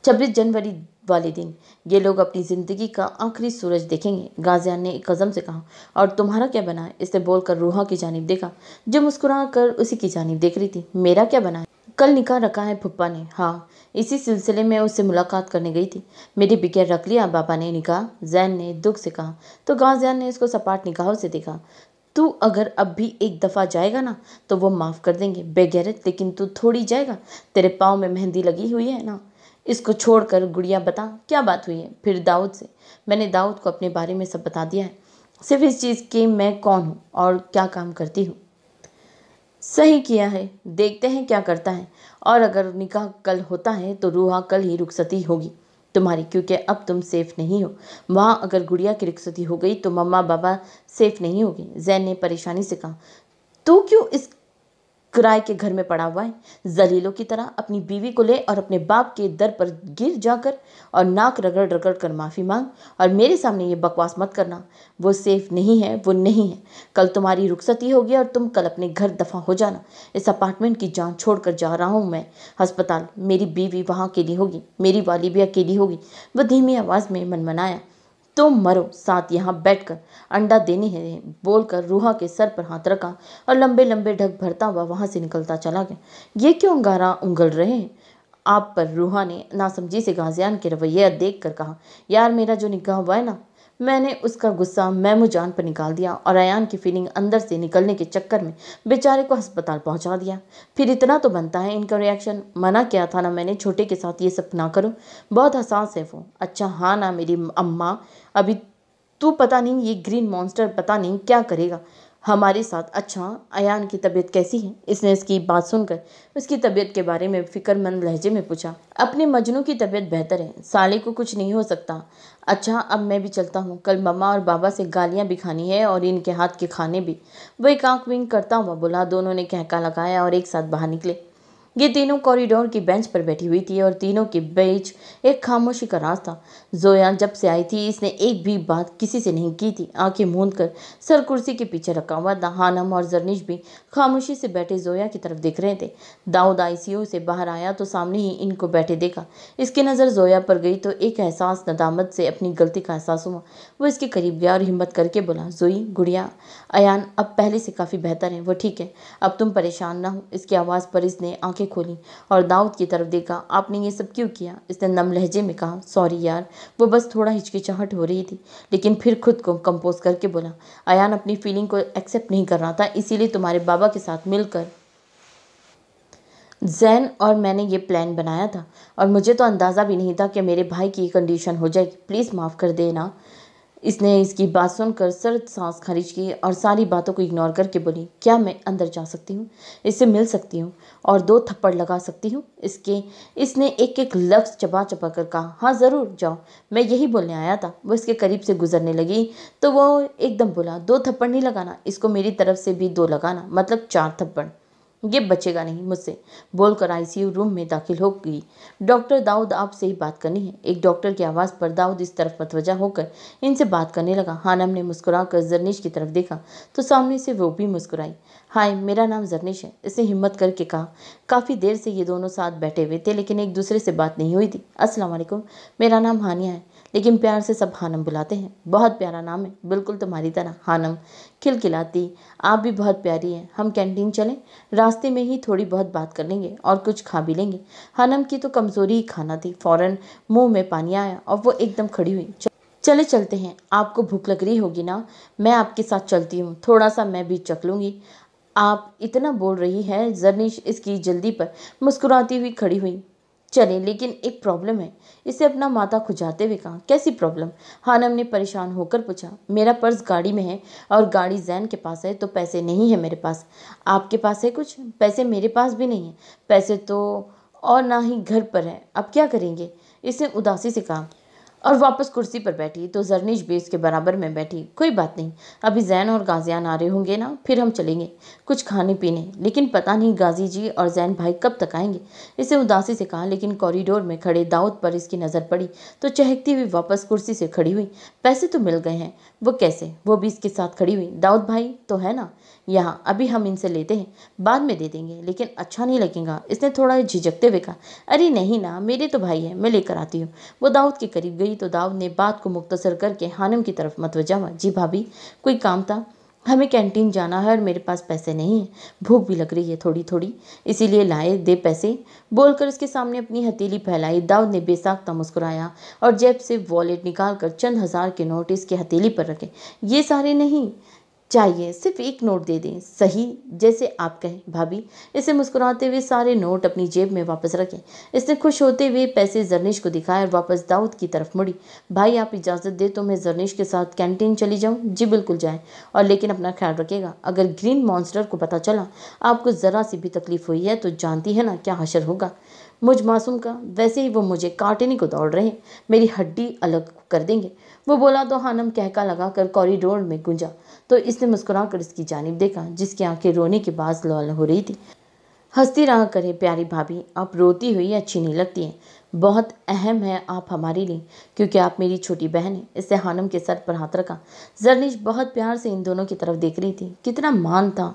26 जनवरी वाले दिन ये लोग अपनी ज़िंदगी का आखिरी सूरज देखेंगे। गाजियान ने एक कज़म से कहा। और तुम्हारा क्या बना है? इसने बोलकर रूहा की जानिब देखा जो मुस्कुरा कर उसी की जानिब देख रही थी। मेरा क्या बना है? कल निकाह रखा है फुप्पा ने। हाँ, इसी सिलसिले में उससे मुलाकात करने गई थी। मेरे बगैर रख लिया बाबा ने निकाह? जैन ने दुख से कहा। तो गाजियान ने इसको सपाट निगाहों से देखा। तू अगर अब भी एक दफ़ा जाएगा ना तो वो माफ़ कर देंगे बेगैरत, लेकिन तू थोड़ी जाएगा? तेरे पाँव में मेहंदी लगी हुई है ना। इसको छोड़कर गुड़िया बता क्या बात हुई है? फिर दाऊद से। मैंने दाऊद को अपने बारे में सब बता दिया है, सिर्फ इस चीज़ कि मैं कौन हूँ और क्या काम करती हूँ। सही किया है, देखते हैं क्या करता है। और अगर निकाह कल होता है तो रूहा कल ही रुखसती होगी तुम्हारी, क्योंकि अब तुम सेफ नहीं हो वहाँ। अगर गुड़िया की रुखसती हो गई तो मम्मा बाबा सेफ नहीं होगी। जैन ने परेशानी से कहा। तू क्यों इस किराए के घर में पड़ा हुआ है जलीलों की तरह? अपनी बीवी को ले और अपने बाप के दर पर गिर जाकर और नाक रगड़ रगड़ कर माफ़ी मांग, और मेरे सामने ये बकवास मत करना। वो सेफ नहीं है, वो नहीं है। कल तुम्हारी रुखसती होगी और तुम कल अपने घर दफा हो जाना। इस अपार्टमेंट की जान छोड़कर जा रहा हूँ मैं अस्पताल। मेरी बीवी वहाँ अकेली होगी, मेरी वाली भी अकेली होगी। वह धीमी आवाज़ में मनमनाया। तुम मरो साथ यहाँ बैठकर अंडा देने है, बोलकर रूहा के सर पर हाथ रखा और लंबे लंबे ढक भरता हुआ वहां से निकलता चला गया। ये क्यों अंगारा उंगल रहे हैं आप पर? रूहा ने नासमझी से गाजियान के रवैया देख कर कहा। यार, मेरा जो निकाह हुआ है ना, मैंने उसका गुस्सा मैमू जान पर निकाल दिया और अयान की फीलिंग अंदर से निकलने के चक्कर में बेचारे को अस्पताल पहुंचा दिया। फिर इतना तो बनता है इनका रिएक्शन। मना किया था ना मैंने छोटे के साथ ये सब ना करो, बहुत हसास है वो। अच्छा हाँ ना मेरी अम्मा, अभी तू पता नहीं ये ग्रीन मॉन्स्टर पता नहीं क्या करेगा हमारे साथ। अच्छा, अयान की तबीयत कैसी है? इसने इसकी बात सुनकर उसकी तबीयत के बारे में फिक्रमंद लहजे में पूछा। अपने मजनू की तबीयत बेहतर है, साले को कुछ नहीं हो सकता। अच्छा, अब मैं भी चलता हूँ, कल मम्मा और बाबा से गालियाँ भी खानी है और इनके हाथ के खाने भी। वह एक आंख विंक करता हुआ बोला। दोनों ने कहका लगाया और एक साथ बाहर निकले। ये तीनों कॉरिडोर की बेंच पर बैठी हुई थी और तीनों के बीच एक खामोशी का राज था। जोया जब से आई थी इसने एक भी बात किसी से नहीं की थी। आंखें मूंद कर सर कुर्सी के पीछे रखा हुआ था। हानम और जरनिश भी खामोशी से बैठे जोया की तरफ देख रहे थे। दाऊद आईसीयू से बाहर आया तो सामने ही इनको बैठे देखा। इसकी नज़र जोया पर गई तो एक एहसास नदामत से अपनी गलती का एहसास हुआ। वो इसके करीब गया और हिम्मत करके बोला, जोई गुड़िया, अयान अब पहले से काफ़ी बेहतर है, वो ठीक है, अब तुम परेशान ना हो। इसकी आवाज़ पर इसने आंखें खोली और दाऊद की तरफ देखा। आपने ये सब क्यों किया? इसने नम लहजे में कहा। सॉरी यार, वो बस थोड़ा हिचकिचाहट हो रही थी। लेकिन फिर खुद को कंपोज करके बोला, अयान अपनी फीलिंग को एक्सेप्ट नहीं कर रहा था, इसीलिए तुम्हारे बाबा के साथ मिलकर जैन और मैंने ये प्लान बनाया था और मुझे तो अंदाज़ा भी नहीं था कि मेरे भाई की ये कंडीशन हो जाएगी। प्लीज़ माफ़ कर देना। इसने इसकी बात सुनकर सर्द सांस खारिज की और सारी बातों को इग्नोर करके बोली, क्या मैं अंदर जा सकती हूँ? इससे मिल सकती हूँ और 2 थप्पड़ लगा सकती हूँ? इसने एक एक लफ्ज़ चबा चबा कर कहा। हाँ ज़रूर जाओ, मैं यही बोलने आया था। वो इसके करीब से गुजरने लगी तो वो एकदम बोला, 2 थप्पड़ नहीं लगाना, इसको मेरी तरफ से भी 2 लगाना, मतलब 4 थप्पड़। ये बचेगा नहीं मुझसे, बोलकर आईसीयू रूम में दाखिल हो गई। डॉक्टर दाऊद, आपसे ही बात करनी है। एक डॉक्टर की आवाज़ पर दाऊद इस तरफ मतवजा होकर इनसे बात करने लगा। हानम ने मुस्कुराकर जरनिश की तरफ देखा तो सामने से वो भी मुस्कुराई। हाय, मेरा नाम जरनिश है, इसने हिम्मत करके कहा। काफ़ी देर से ये दोनों साथ बैठे हुए थे लेकिन एक दूसरे से बात नहीं हुई थी। अस्सलाम वालेकुम, मेरा नाम हानिया है, लेकिन प्यार से सब हानम बुलाते हैं। बहुत प्यारा नाम है, बिल्कुल तुम्हारी तरह। हानम खिलखिलाती, आप भी बहुत प्यारी हैं। हम कैंटीन चलें? रास्ते में ही थोड़ी बहुत बात कर लेंगे और कुछ खा भी लेंगे। हानम की तो कमज़ोरी ही खाना थी। फ़ौरन मुंह में पानी आया और वो एकदम खड़ी हुई। चले चलते हैं, आपको भूख लग रही होगी ना? मैं आपके साथ चलती हूँ, थोड़ा सा मैं भी चख लूँगी। आप इतना बोल रही है? जरनिश इसकी जल्दी पर मुस्कुराती हुई खड़ी हुई। चले, लेकिन एक प्रॉब्लम है। इसे अपना माथा खुजाते हुए कहा। कैसी प्रॉब्लम? हानम ने परेशान होकर पूछा। मेरा पर्स गाड़ी में है और गाड़ी जैन के पास है तो पैसे नहीं है मेरे पास। आपके पास है कुछ? पैसे मेरे पास भी नहीं है। पैसे तो और ना ही घर पर है, अब क्या करेंगे? इसने उदासी से कहा और वापस कुर्सी पर बैठी तो जरनिश भी इसके बराबर में बैठी। कोई बात नहीं, अभी जैन और गाजियान आ रहे होंगे ना, फिर हम चलेंगे कुछ खाने पीने। लेकिन पता नहीं गाजी जी और जैन भाई कब तक आएंगे, इसे उदासी से कहा। लेकिन कॉरिडोर में खड़े दाऊद पर इसकी नज़र पड़ी तो चहकती हुई वापस कुर्सी से खड़ी हुई। पैसे तो मिल गए हैं। वो कैसे? वो भी इसके साथ खड़ी हुई। दाऊद भाई तो है ना यहाँ, अभी हम इनसे लेते हैं, बाद में दे देंगे, लेकिन अच्छा नहीं लगेगा, इसने थोड़ा झिझकते हुए कहा। अरे नहीं ना, मेरे तो भाई है, मैं लेकर आती हूँ। वो दाऊद के करीब गई तो दाऊद ने बात को मुख्तसर करके हानम की तरफ मतवजा हुआ। जी भाभी, कोई काम था? हमें कैंटीन जाना है और मेरे पास पैसे नहीं है, भूख भी लग रही है थोड़ी थोड़ी, इसीलिए लाए, दे पैसे, बोलकर उसके सामने अपनी हथेली फैलाई। दाऊद ने बेसाख्ता मुस्कुराया और जेब से वॉलेट निकालकर चंद हजार के नोट इसकी हथेली पर रखे। ये सारे नहीं चाहिए, सिर्फ एक नोट दे दें। सही, जैसे आप कहें भाभी। इसे मुस्कुराते हुए सारे नोट अपनी जेब में वापस रखे। इसने खुश होते हुए पैसे जरनिश को दिखाए और वापस दाऊद की तरफ मुड़ी। भाई आप इजाज़त दे तो मैं जरनिश के साथ कैंटीन चली जाऊं? जी बिल्कुल जाएं, और लेकिन अपना ख्याल रखिएगा। अगर ग्रीन मॉन्स्टर को पता चला आपको ज़रा सी भी तकलीफ हुई है तो जानती है ना क्या हशर होगा मुझ मासूम का। वैसे ही वो मुझे काटने को दौड़ रहे हैं, मेरी हड्डी अलग कर देंगे। वो बोला तो हानम कहका लगा कर कॉरिडोर में गूंजा तो इसने मुस्कुराकर इसकी जानिब देखा जिसकी आंखें रोने के बाद लाल हो रही थी। हंसती रहा करे प्यारी भाभी, आप रोती हुई अच्छी नहीं लगती हैं। बहुत अहम है आप हमारे लिए, क्योंकि आप मेरी छोटी बहन हैं। इससे हानम के सर पर हाथ रखा। जरनिश बहुत प्यार से इन दोनों की तरफ देख रही थी। कितना मान था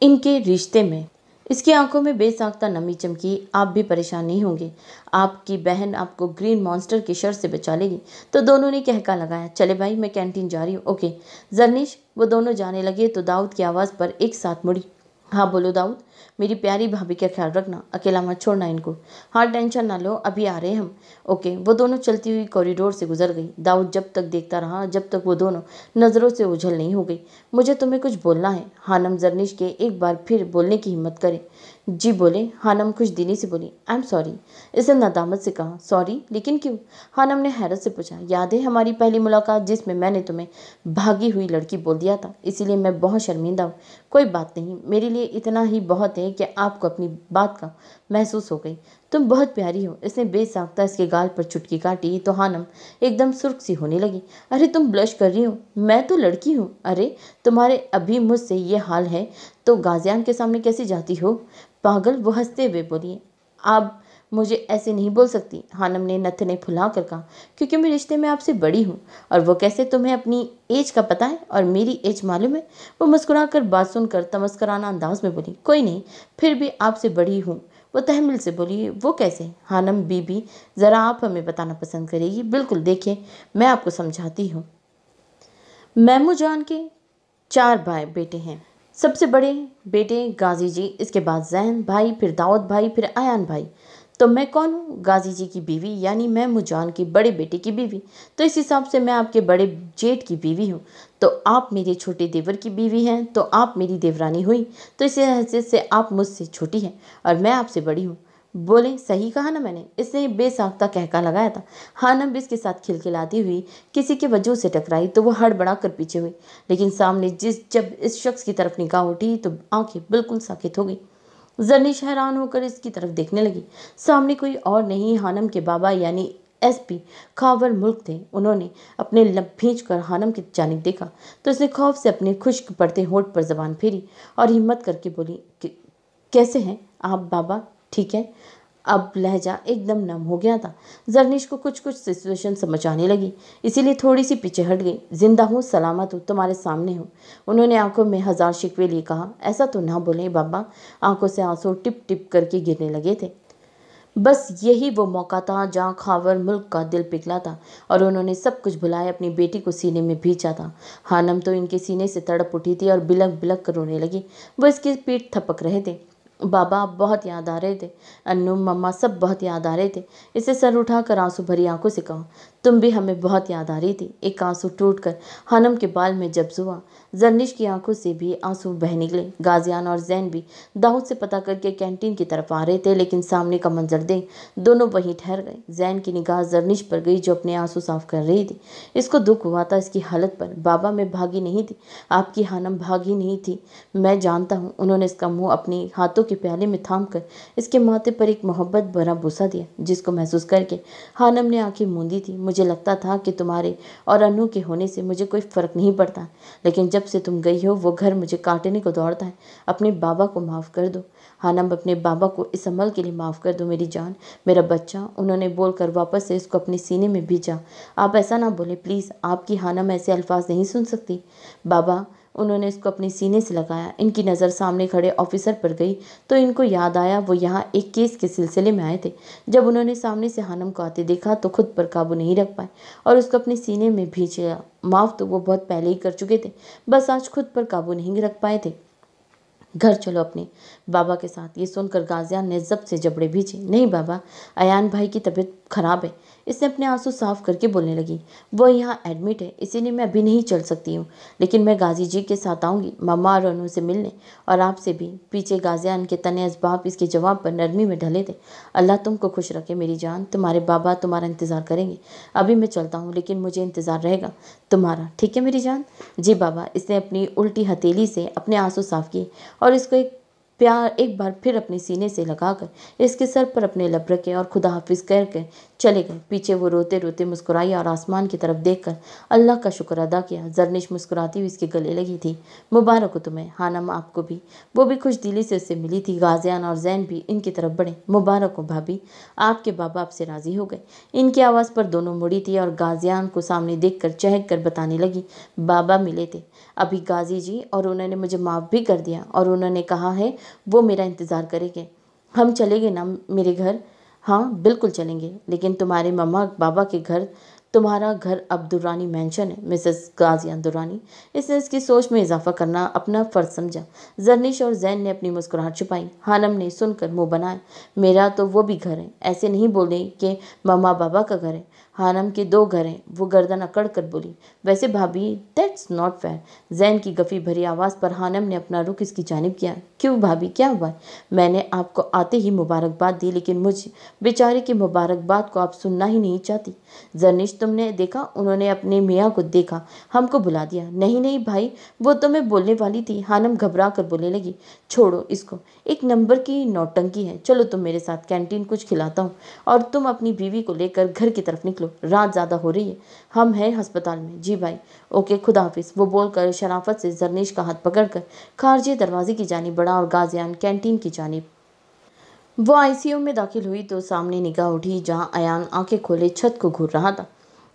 इनके रिश्ते में। इसकी आंखों में बेसाख्ता नमी चमकी। आप भी परेशान नहीं होंगे, आपकी बहन आपको ग्रीन मॉन्स्टर की शर से बचा लेगी। तो दोनों ने कहका लगाया। चले भाई, मैं कैंटीन जा रही हूँ। ओके जरनिश। वो दोनों जाने लगे तो दाऊद की आवाज़ पर एक साथ मुड़ी। हाँ बोलो दाऊद। मेरी प्यारी भाभी का ख्याल रखना, अकेला मत छोड़ना इनको। हाँ टेंशन ना लो, अभी आ रहे हैं हम। ओके। वो दोनों चलती हुई कॉरिडोर से गुजर गई। दाऊद जब तक देखता रहा जब तक वो दोनों नज़रों से ओझल नहीं हो गई। मुझे तुम्हें कुछ बोलना है। हानम जरनिश के एक बार फिर बोलने की हिम्मत करे। जी बोले। हानम खुश दिली से बोली। I am sorry. इसने नदामत से कहा। सॉरी, लेकिन क्यों? हानम ने हैरत से पूछा। याद है हमारी पहली मुलाकात जिसमें मैंने तुम्हें भागी हुई लड़की बोल दिया था, इसीलिए मैं बहुत शर्मिंदा हूँ। कोई बात नहीं, मेरे लिए इतना ही बहुत है कि आपको अपनी बात का महसूस हो गई। तुम बहुत प्यारी हो। इसने बेसाख्ता इसके गाल पर चुटकी काटी तो हानम एकदम सुर्ख सी होने लगी। अरे तुम ब्लश कर रही हो, मैं तो लड़की हूँ। अरे तुम्हारे अभी मुझसे ये हाल है तो गाजियान के सामने कैसे जाती हो? पागल, वो हंसते हुए बोली। आप मुझे ऐसे नहीं बोल सकती, हानम ने नथने फुला कर कहा, क्योंकि मैं रिश्ते में आपसे बड़ी हूँ। और वो कैसे? तुम्हें अपनी एज का पता है और मेरी एज मालूम है? वो मुस्कुराकर बात सुनकर तमस्कराना अंदाज में बोली, कोई नहीं, फिर भी आपसे बड़ी हूँ। वो तहमुल से बोली, वो कैसे? हानम बीबी, ज़रा आप हमें बताना पसंद करेगी? बिल्कुल, देखिए मैं आपको समझाती हूँ। मैमू जान के 4 भाई बेटे हैं। सबसे बड़े बेटे गाजी जी, इसके बाद जैन भाई, फिर दाऊद भाई, फिर अयान भाई। तो मैं कौन हूँ? गाजी जी की बीवी, यानी मैमू जान के बड़े बेटे की बीवी। तो इस हिसाब से मैं आपके बड़े जेठ की बीवी हूँ। तो आप मेरे छोटे देवर की बीवी हैं, तो आप मेरी देवरानी हुई। तो इस हैसियत से आप मुझसे छोटी हैं और मैं आपसे बड़ी हूँ। बोले, सही कहा ना मैंने? इसने बेसाख्ता कहका लगाया था। हानम इसके साथ खिलखिलाती हुई किसी के वजह से टकराई तो वो हड़बड़ा कर पीछे हुई, लेकिन सामने जब इस शख्स की तरफ निगाह उठी तो आंखें बिल्कुल साकित हो गई। जरनिश हैरान होकर इसकी तरफ देखने लगी। सामने कोई और नहीं, हानम के बाबा यानी एसपी खावर मुल्क थे। उन्होंने अपने लब भींच कर हानम की जानिब देखा तो इसने खौफ से अपने खुश्क पड़ते होठ पर जबान फेरी और हिम्मत करके बोली, कैसे हैं आप बाबा? ठीक है। अब लहजा एकदम नम हो गया था। जरनिश को कुछ कुछ सिचुएशन समझ आने लगी, इसीलिए थोड़ी सी पीछे हट गई। जिंदा हूँ, सलामत हूँ, तुम्हारे सामने हूँ। उन्होंने आंखों में हजार शिकवे लिए कहा, ऐसा तो ना बोले बाबा। आंखों से आंसू टिप टिप करके गिरने लगे थे। बस यही वो मौका था जहाँ खावर मुल्क का दिल पिघला था और उन्होंने सब कुछ भुलाए अपनी बेटी को सीने में भींचा था। हानम तो इनके सीने से तड़प उठी थी और बिलक बिलक कर रोने लगी। वो इसकी पीठ थपक रहे थे। बाबा आप बहुत याद आ रहे थे, अन्नू मम्मा सब बहुत याद आ रहे थे। इसे सर उठाकर आंसू भरी आंखों से कहा, तुम भी हमें बहुत याद आ रही थी। एक आंसू टूटकर हानम के बाल में जब्स हुआ। जरनिश की आंखों से भी आंसू बह निकले। गाजियान और जैन भी दाऊद से पता करके कैंटीन की तरफ आ रहे थे, लेकिन सामने का मंजर देख दोनों वहीं ठहर गए। जैन की निगाह जरनिश पर गई जो अपने आंसू साफ कर रही थी। इसको दुख हुआ था इसकी हालत पर। बाबा मैं भागी नहीं थी, आपकी हानम भागी नहीं थी, मैं जानता हूँ। उन्होंने इसका मुंह अपने हाथों के प्याले में थाम कर इसके माथे पर एक मोहब्बत भरा बूसा दिया, जिसको महसूस करके हानम ने आंखें मूंदी थी। मुझे लगता था कि तुम्हारे और अनु के होने से मुझे कोई फर्क नहीं पड़ता, लेकिन जब से तुम गई हो वो घर मुझे काटने को दौड़ता है। अपने बाबा को माफ़ कर दो हानम, अपने बाबा को इस अमल के लिए माफ़ कर दो मेरी जान, मेरा बच्चा। उन्होंने बोलकर वापस से इसको अपने सीने में भींचा। आप ऐसा ना बोले प्लीज़, आपकी हानम ऐसे अल्फाज नहीं सुन सकती। बाबा, उन्होंने इसको अपने सीने से लगाया। इनकी नज़र सामने खड़े ऑफिसर पर गई तो इनको याद आया वो यहाँ एक केस के सिलसिले में आए थे। जब उन्होंने सामने से हानम को आते देखा तो खुद पर काबू नहीं रख पाए और उसको अपने सीने में भींच लिया। माफ़ तो वो बहुत पहले ही कर चुके थे, बस आज खुद पर काबू नहीं रख पाए थे। घर चलो अपने बाबा के साथ। ये सुनकर गाजियान ने जब से जबड़े भींचे। नहीं बाबा, अयान भाई की तबीयत खराब है। इसने अपने आंसू साफ करके बोलने लगी। वो यहाँ एडमिट है, इसीलिए मैं अभी नहीं चल सकती हूँ, लेकिन मैं गाजी जी के साथ आऊँगी मम्मा और अनु से मिलने, और आपसे भी। पीछे गाजियान के तने असबाब इसके जवाब पर नरमी में ढले थे। अल्लाह तुमको खुश रखे मेरी जान, तुम्हारे बाबा तुम्हारा इंतज़ार करेंगे। अभी मैं चलता हूँ, लेकिन मुझे इंतज़ार रहेगा तुम्हारा, ठीक है मेरी जान? जी बाबा। इसने अपनी उल्टी हथेली से अपने आंसू साफ किए और इसको एक बार फिर अपने सीने से लगाकर इसके सर पर अपने लब रखे और खुदा हाफिज करके चले गए। पीछे वो रोते रोते मुस्कुराई और आसमान की तरफ देखकर अल्लाह का शुक्र अदा किया। जरनिश मुस्कुराती हुई इसके गले लगी थी। मुबारक हो तुम्हें हानम, आपको भी। वो भी खुश दिली से उससे मिली थी। गाजियान और जैन भी इनकी तरफ बढ़े। मुबारक हो भाभी, आपके बाबा आपसे राज़ी हो गए। इनकी आवाज़ पर दोनों मुड़ी थी और गाजियान को सामने देखकर चहक कर बताने लगी, बाबा मिले थे अभी गाजी जी, और उन्होंने मुझे माफ़ भी कर दिया और उन्होंने कहा है वो मेरा इंतज़ार करेंगे। हम चलेंगे ना मेरे घर? हाँ बिल्कुल चलेंगे, लेकिन तुम्हारे मम्मा बाबा के घर, तुम्हारा घर अब दुरानी मेंशन है मिसेस गाजियान दुरानी। इसने इसकी सोच में इजाफा करना अपना फ़र्ज समझा। जरनिश और जैन ने अपनी मुस्कुराहट छुपाई। हानम ने सुनकर मुंह बनाया, मेरा तो वो भी घर है, ऐसे नहीं बोले कि मम्मा बाबा का घर है। हानम के 2 घर हैं। वो गर्दन अकड़ कर बोली। वैसे भाभी, दैट्स नॉट फेयर। जैन की गफी भरी आवाज़ पर हानम ने अपना रुख इसकी जानिब किया। क्यों भाभी, क्या हुआ? मैंने आपको आते ही मुबारकबाद दी, लेकिन मुझे बेचारे की मुबारकबाद को आप सुनना ही नहीं चाहती। जर्निश, तुमने देखा? उन्होंने अपने मियाँ को देखा, हमको बुला दिया। नहीं नहीं भाई, वो तो मैं बोलने वाली थी। हानम घबरा कर बोलने लगी। छोड़ो इसको, एक नंबर की नौटंकी है। चलो तुम मेरे साथ कैंटीन, कुछ खिलाता हूँ, और तुम अपनी बीवी को लेकर घर की तरफ निकलो। रात ज़्यादा हो रही है। हम हैं अस्पताल में। जी भाई। ओके, खुदा हाफिज। वो बोलकर शराफत से जर्निश का हाथ पकड़कर खारजे दरवाजे की जानिब बढ़ा और गाजियान कैंटीन की जानिब। वो आईसीयू में दाखिल हुई तो सामने निगाह उठी, जहां अयान आंखें खोले छत को घूर रहा था।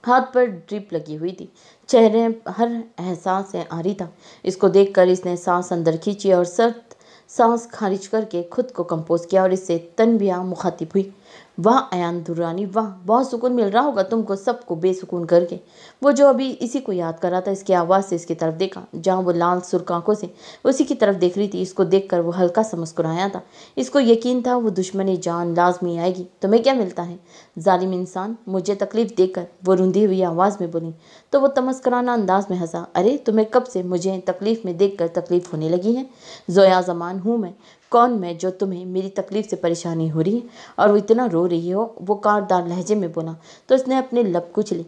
हाथ पर ड्रिप लगी हुई थी, चेहरे हर एहसास से आरी था। इसको देखकर इसने सांस अंदर खींची और सख्त सांस खारिज करके खुद को कंपोज किया और इससे तनबिया मुखातिब हुई। वाह अयान दुर्रानी, वाह, बहुत सुकून मिल रहा होगा तुमको सबको बेसुकून करके। वो जो अभी इसी को याद कर रहा था, इसकी आवाज़ से इसकी तरफ देखा, जहाँ वो लाल सुर्ख आंखों से उसी की तरफ देख रही थी। इसको देखकर वो हल्का सा मुस्कुराया था। इसको यकीन था वो दुश्मनी जान लाजमी आएगी। तुम्हें क्या मिलता है जालिम इंसान, मुझे तकलीफ देकर? वो रुंधी हुई आवाज़ में बोली। तो वो तमस्कराना अंदाज में हंसा। अरे तुम्हें कब से मुझे तकलीफ में देखकर तकलीफ होने लगी है? जोया जमान हूँ मैं। कौन मैं जो तुम्हें मेरी तकलीफ से परेशानी हो रही है और वो इतना रो रही हो? वो कारदार लहजे में बोला तो इसने अपने लब कुचले।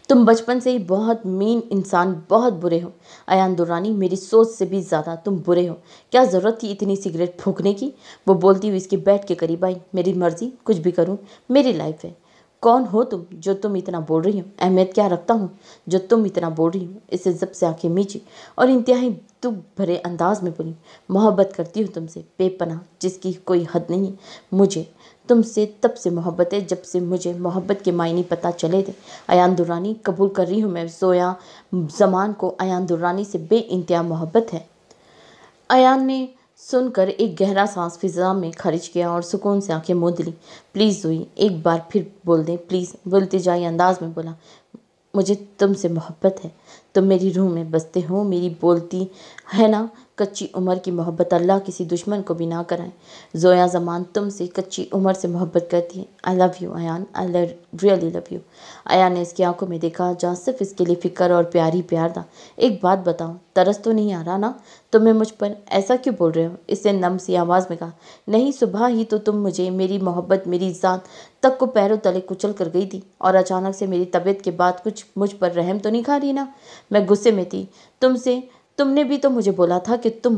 तुम बचपन से ही बहुत मीन इंसान, बहुत बुरे हो अयान दुर्रानी, मेरी सोच से भी ज़्यादा तुम बुरे हो। क्या ज़रूरत थी इतनी सिगरेट फूंकने की? वो बोलती हुई इसके बेड के करीब आई। मेरी मर्जी, कुछ भी करूं, मेरी लाइफ है। कौन हो तुम जो तुम इतना बोल रही हो? अहमियत क्या रखता हूँ जो तुम इतना बोल रही हो? इससे जब से आंखें मीची और इंतहाई दुख भरे अंदाज में बोली। मोहब्बत करती हूँ तुमसे बेपनाह, जिसकी कोई हद नहीं। मुझे तुमसे तब से मोहब्बत है जब से मुझे मोहब्बत के मायने पता चले थे। अयान दुर्रानी, कबूल कर रही हूँ मैं, जोया जमान को अयान दुर्रानी से बेइंतहा मोहब्बत है। अयान ने सुनकर एक गहरा सांस फिजा में खारिज किया और सुकून से आंखें मूंद ली। प्लीज़ जोई, एक बार फिर बोल दे प्लीज़। वो इल्तिजाई अंदाज में बोला। मुझे तुमसे मोहब्बत है। तुम मेरी रूह में बसते हो, मेरी बोलती है ना कच्ची उम्र की मोहब्बत अल्लाह किसी दुश्मन को भी ना कराए। जोया जमान तुमसे कच्ची उम्र से मोहब्बत करती है। I love you Ayaan, I really love you. Ayaan ने इसकी आंखों में देखा, जहाँ सिर्फ इसके लिए फिक्र और प्यार ही प्यार था। एक बात बताओ, तरस तो नहीं आ रहा ना तुम्हें मुझ पर? ऐसा क्यों बोल रहे हो? इससे नम सी आवाज़ में कहा। नहीं, सुबह ही तो तुम मुझे, मेरी मोहब्बत, मेरी ज़ात तक को पैरों तले कुचल कर गई थी, और अचानक से मेरी तबीयत के बाद कुछ मुझ पर रहम तो नहीं खा रही ना? मैं गुस्से में थी तुमसे। तुमने भी तो मुझे बोला था कि तुम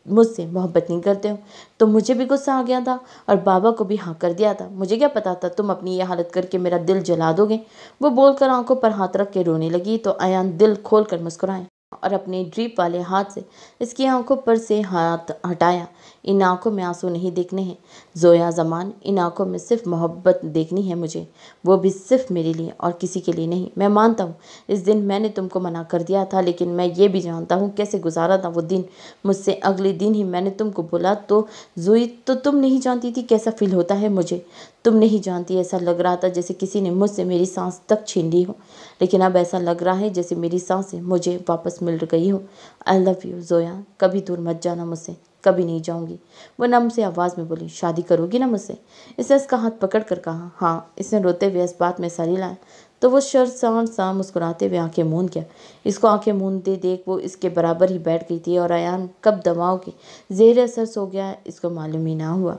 मुझसे मोहब्बत नहीं करते हो, तो मुझे भी गुस्सा आ गया था और बाबा को भी हाँ कर दिया था। मुझे क्या पता था तुम अपनी ये हालत करके मेरा दिल जला दोगे। वो बोलकर आंखों पर हाथ रख के रोने लगी तो अयान दिल खोल कर मुस्कुराए और अपने ड्रीप वाले हाथ से इसकी आंखों पर से हाथ हटाया। इन आंखों में आंसू नहीं देखने हैं जोया जमान, इन आंखों में सिर्फ मोहब्बत देखनी है मुझे, वो भी सिर्फ मेरे लिए और किसी के लिए नहीं। मैं मानता हूँ इस दिन मैंने तुमको मना कर दिया था, लेकिन मैं ये भी जानता हूँ कैसे गुजारा था वो दिन मुझसे। अगले दिन ही मैंने तुमको बोला तो जोई, तो तुम नहीं जानती थी कैसा फील होता है मुझे। तुम नहीं जानती, ऐसा लग रहा था जैसे किसी ने मुझसे मेरी सांस तक छीन ली हो, लेकिन अब ऐसा लग रहा है जैसे मेरी सांसें मुझे वापस मिल गई हो। आई लव यू जोया, कभी दूर मत जाना मुझसे, कभी नहीं जाऊंगी। वो नम से आवाज़ में बोली। शादी करोगी ना मुझसे? इसने इसका हाथ पकड़ कर कहा। हाँ। इसने रोते हुए इस बात में सारी लाया तो वो शर्मसार सा मुस्कुराते हुए आंखें मूंद गया। इसको आंखें मूंदते देख वो इसके बराबर ही बैठ गई थी और अयान कब दवाओं के ज़ेर असर सो गया इसको मालूम ही ना हुआ।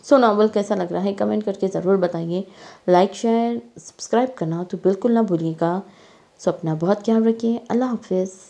सो नॉवल कैसा लग रहा है कमेंट करके ज़रूर बताइए। लाइक शेयर सब्सक्राइब करना तो बिल्कुल ना भूलिएगा। सो अपना बहुत ख्याल रखिए। अल्लाह हाफिज़।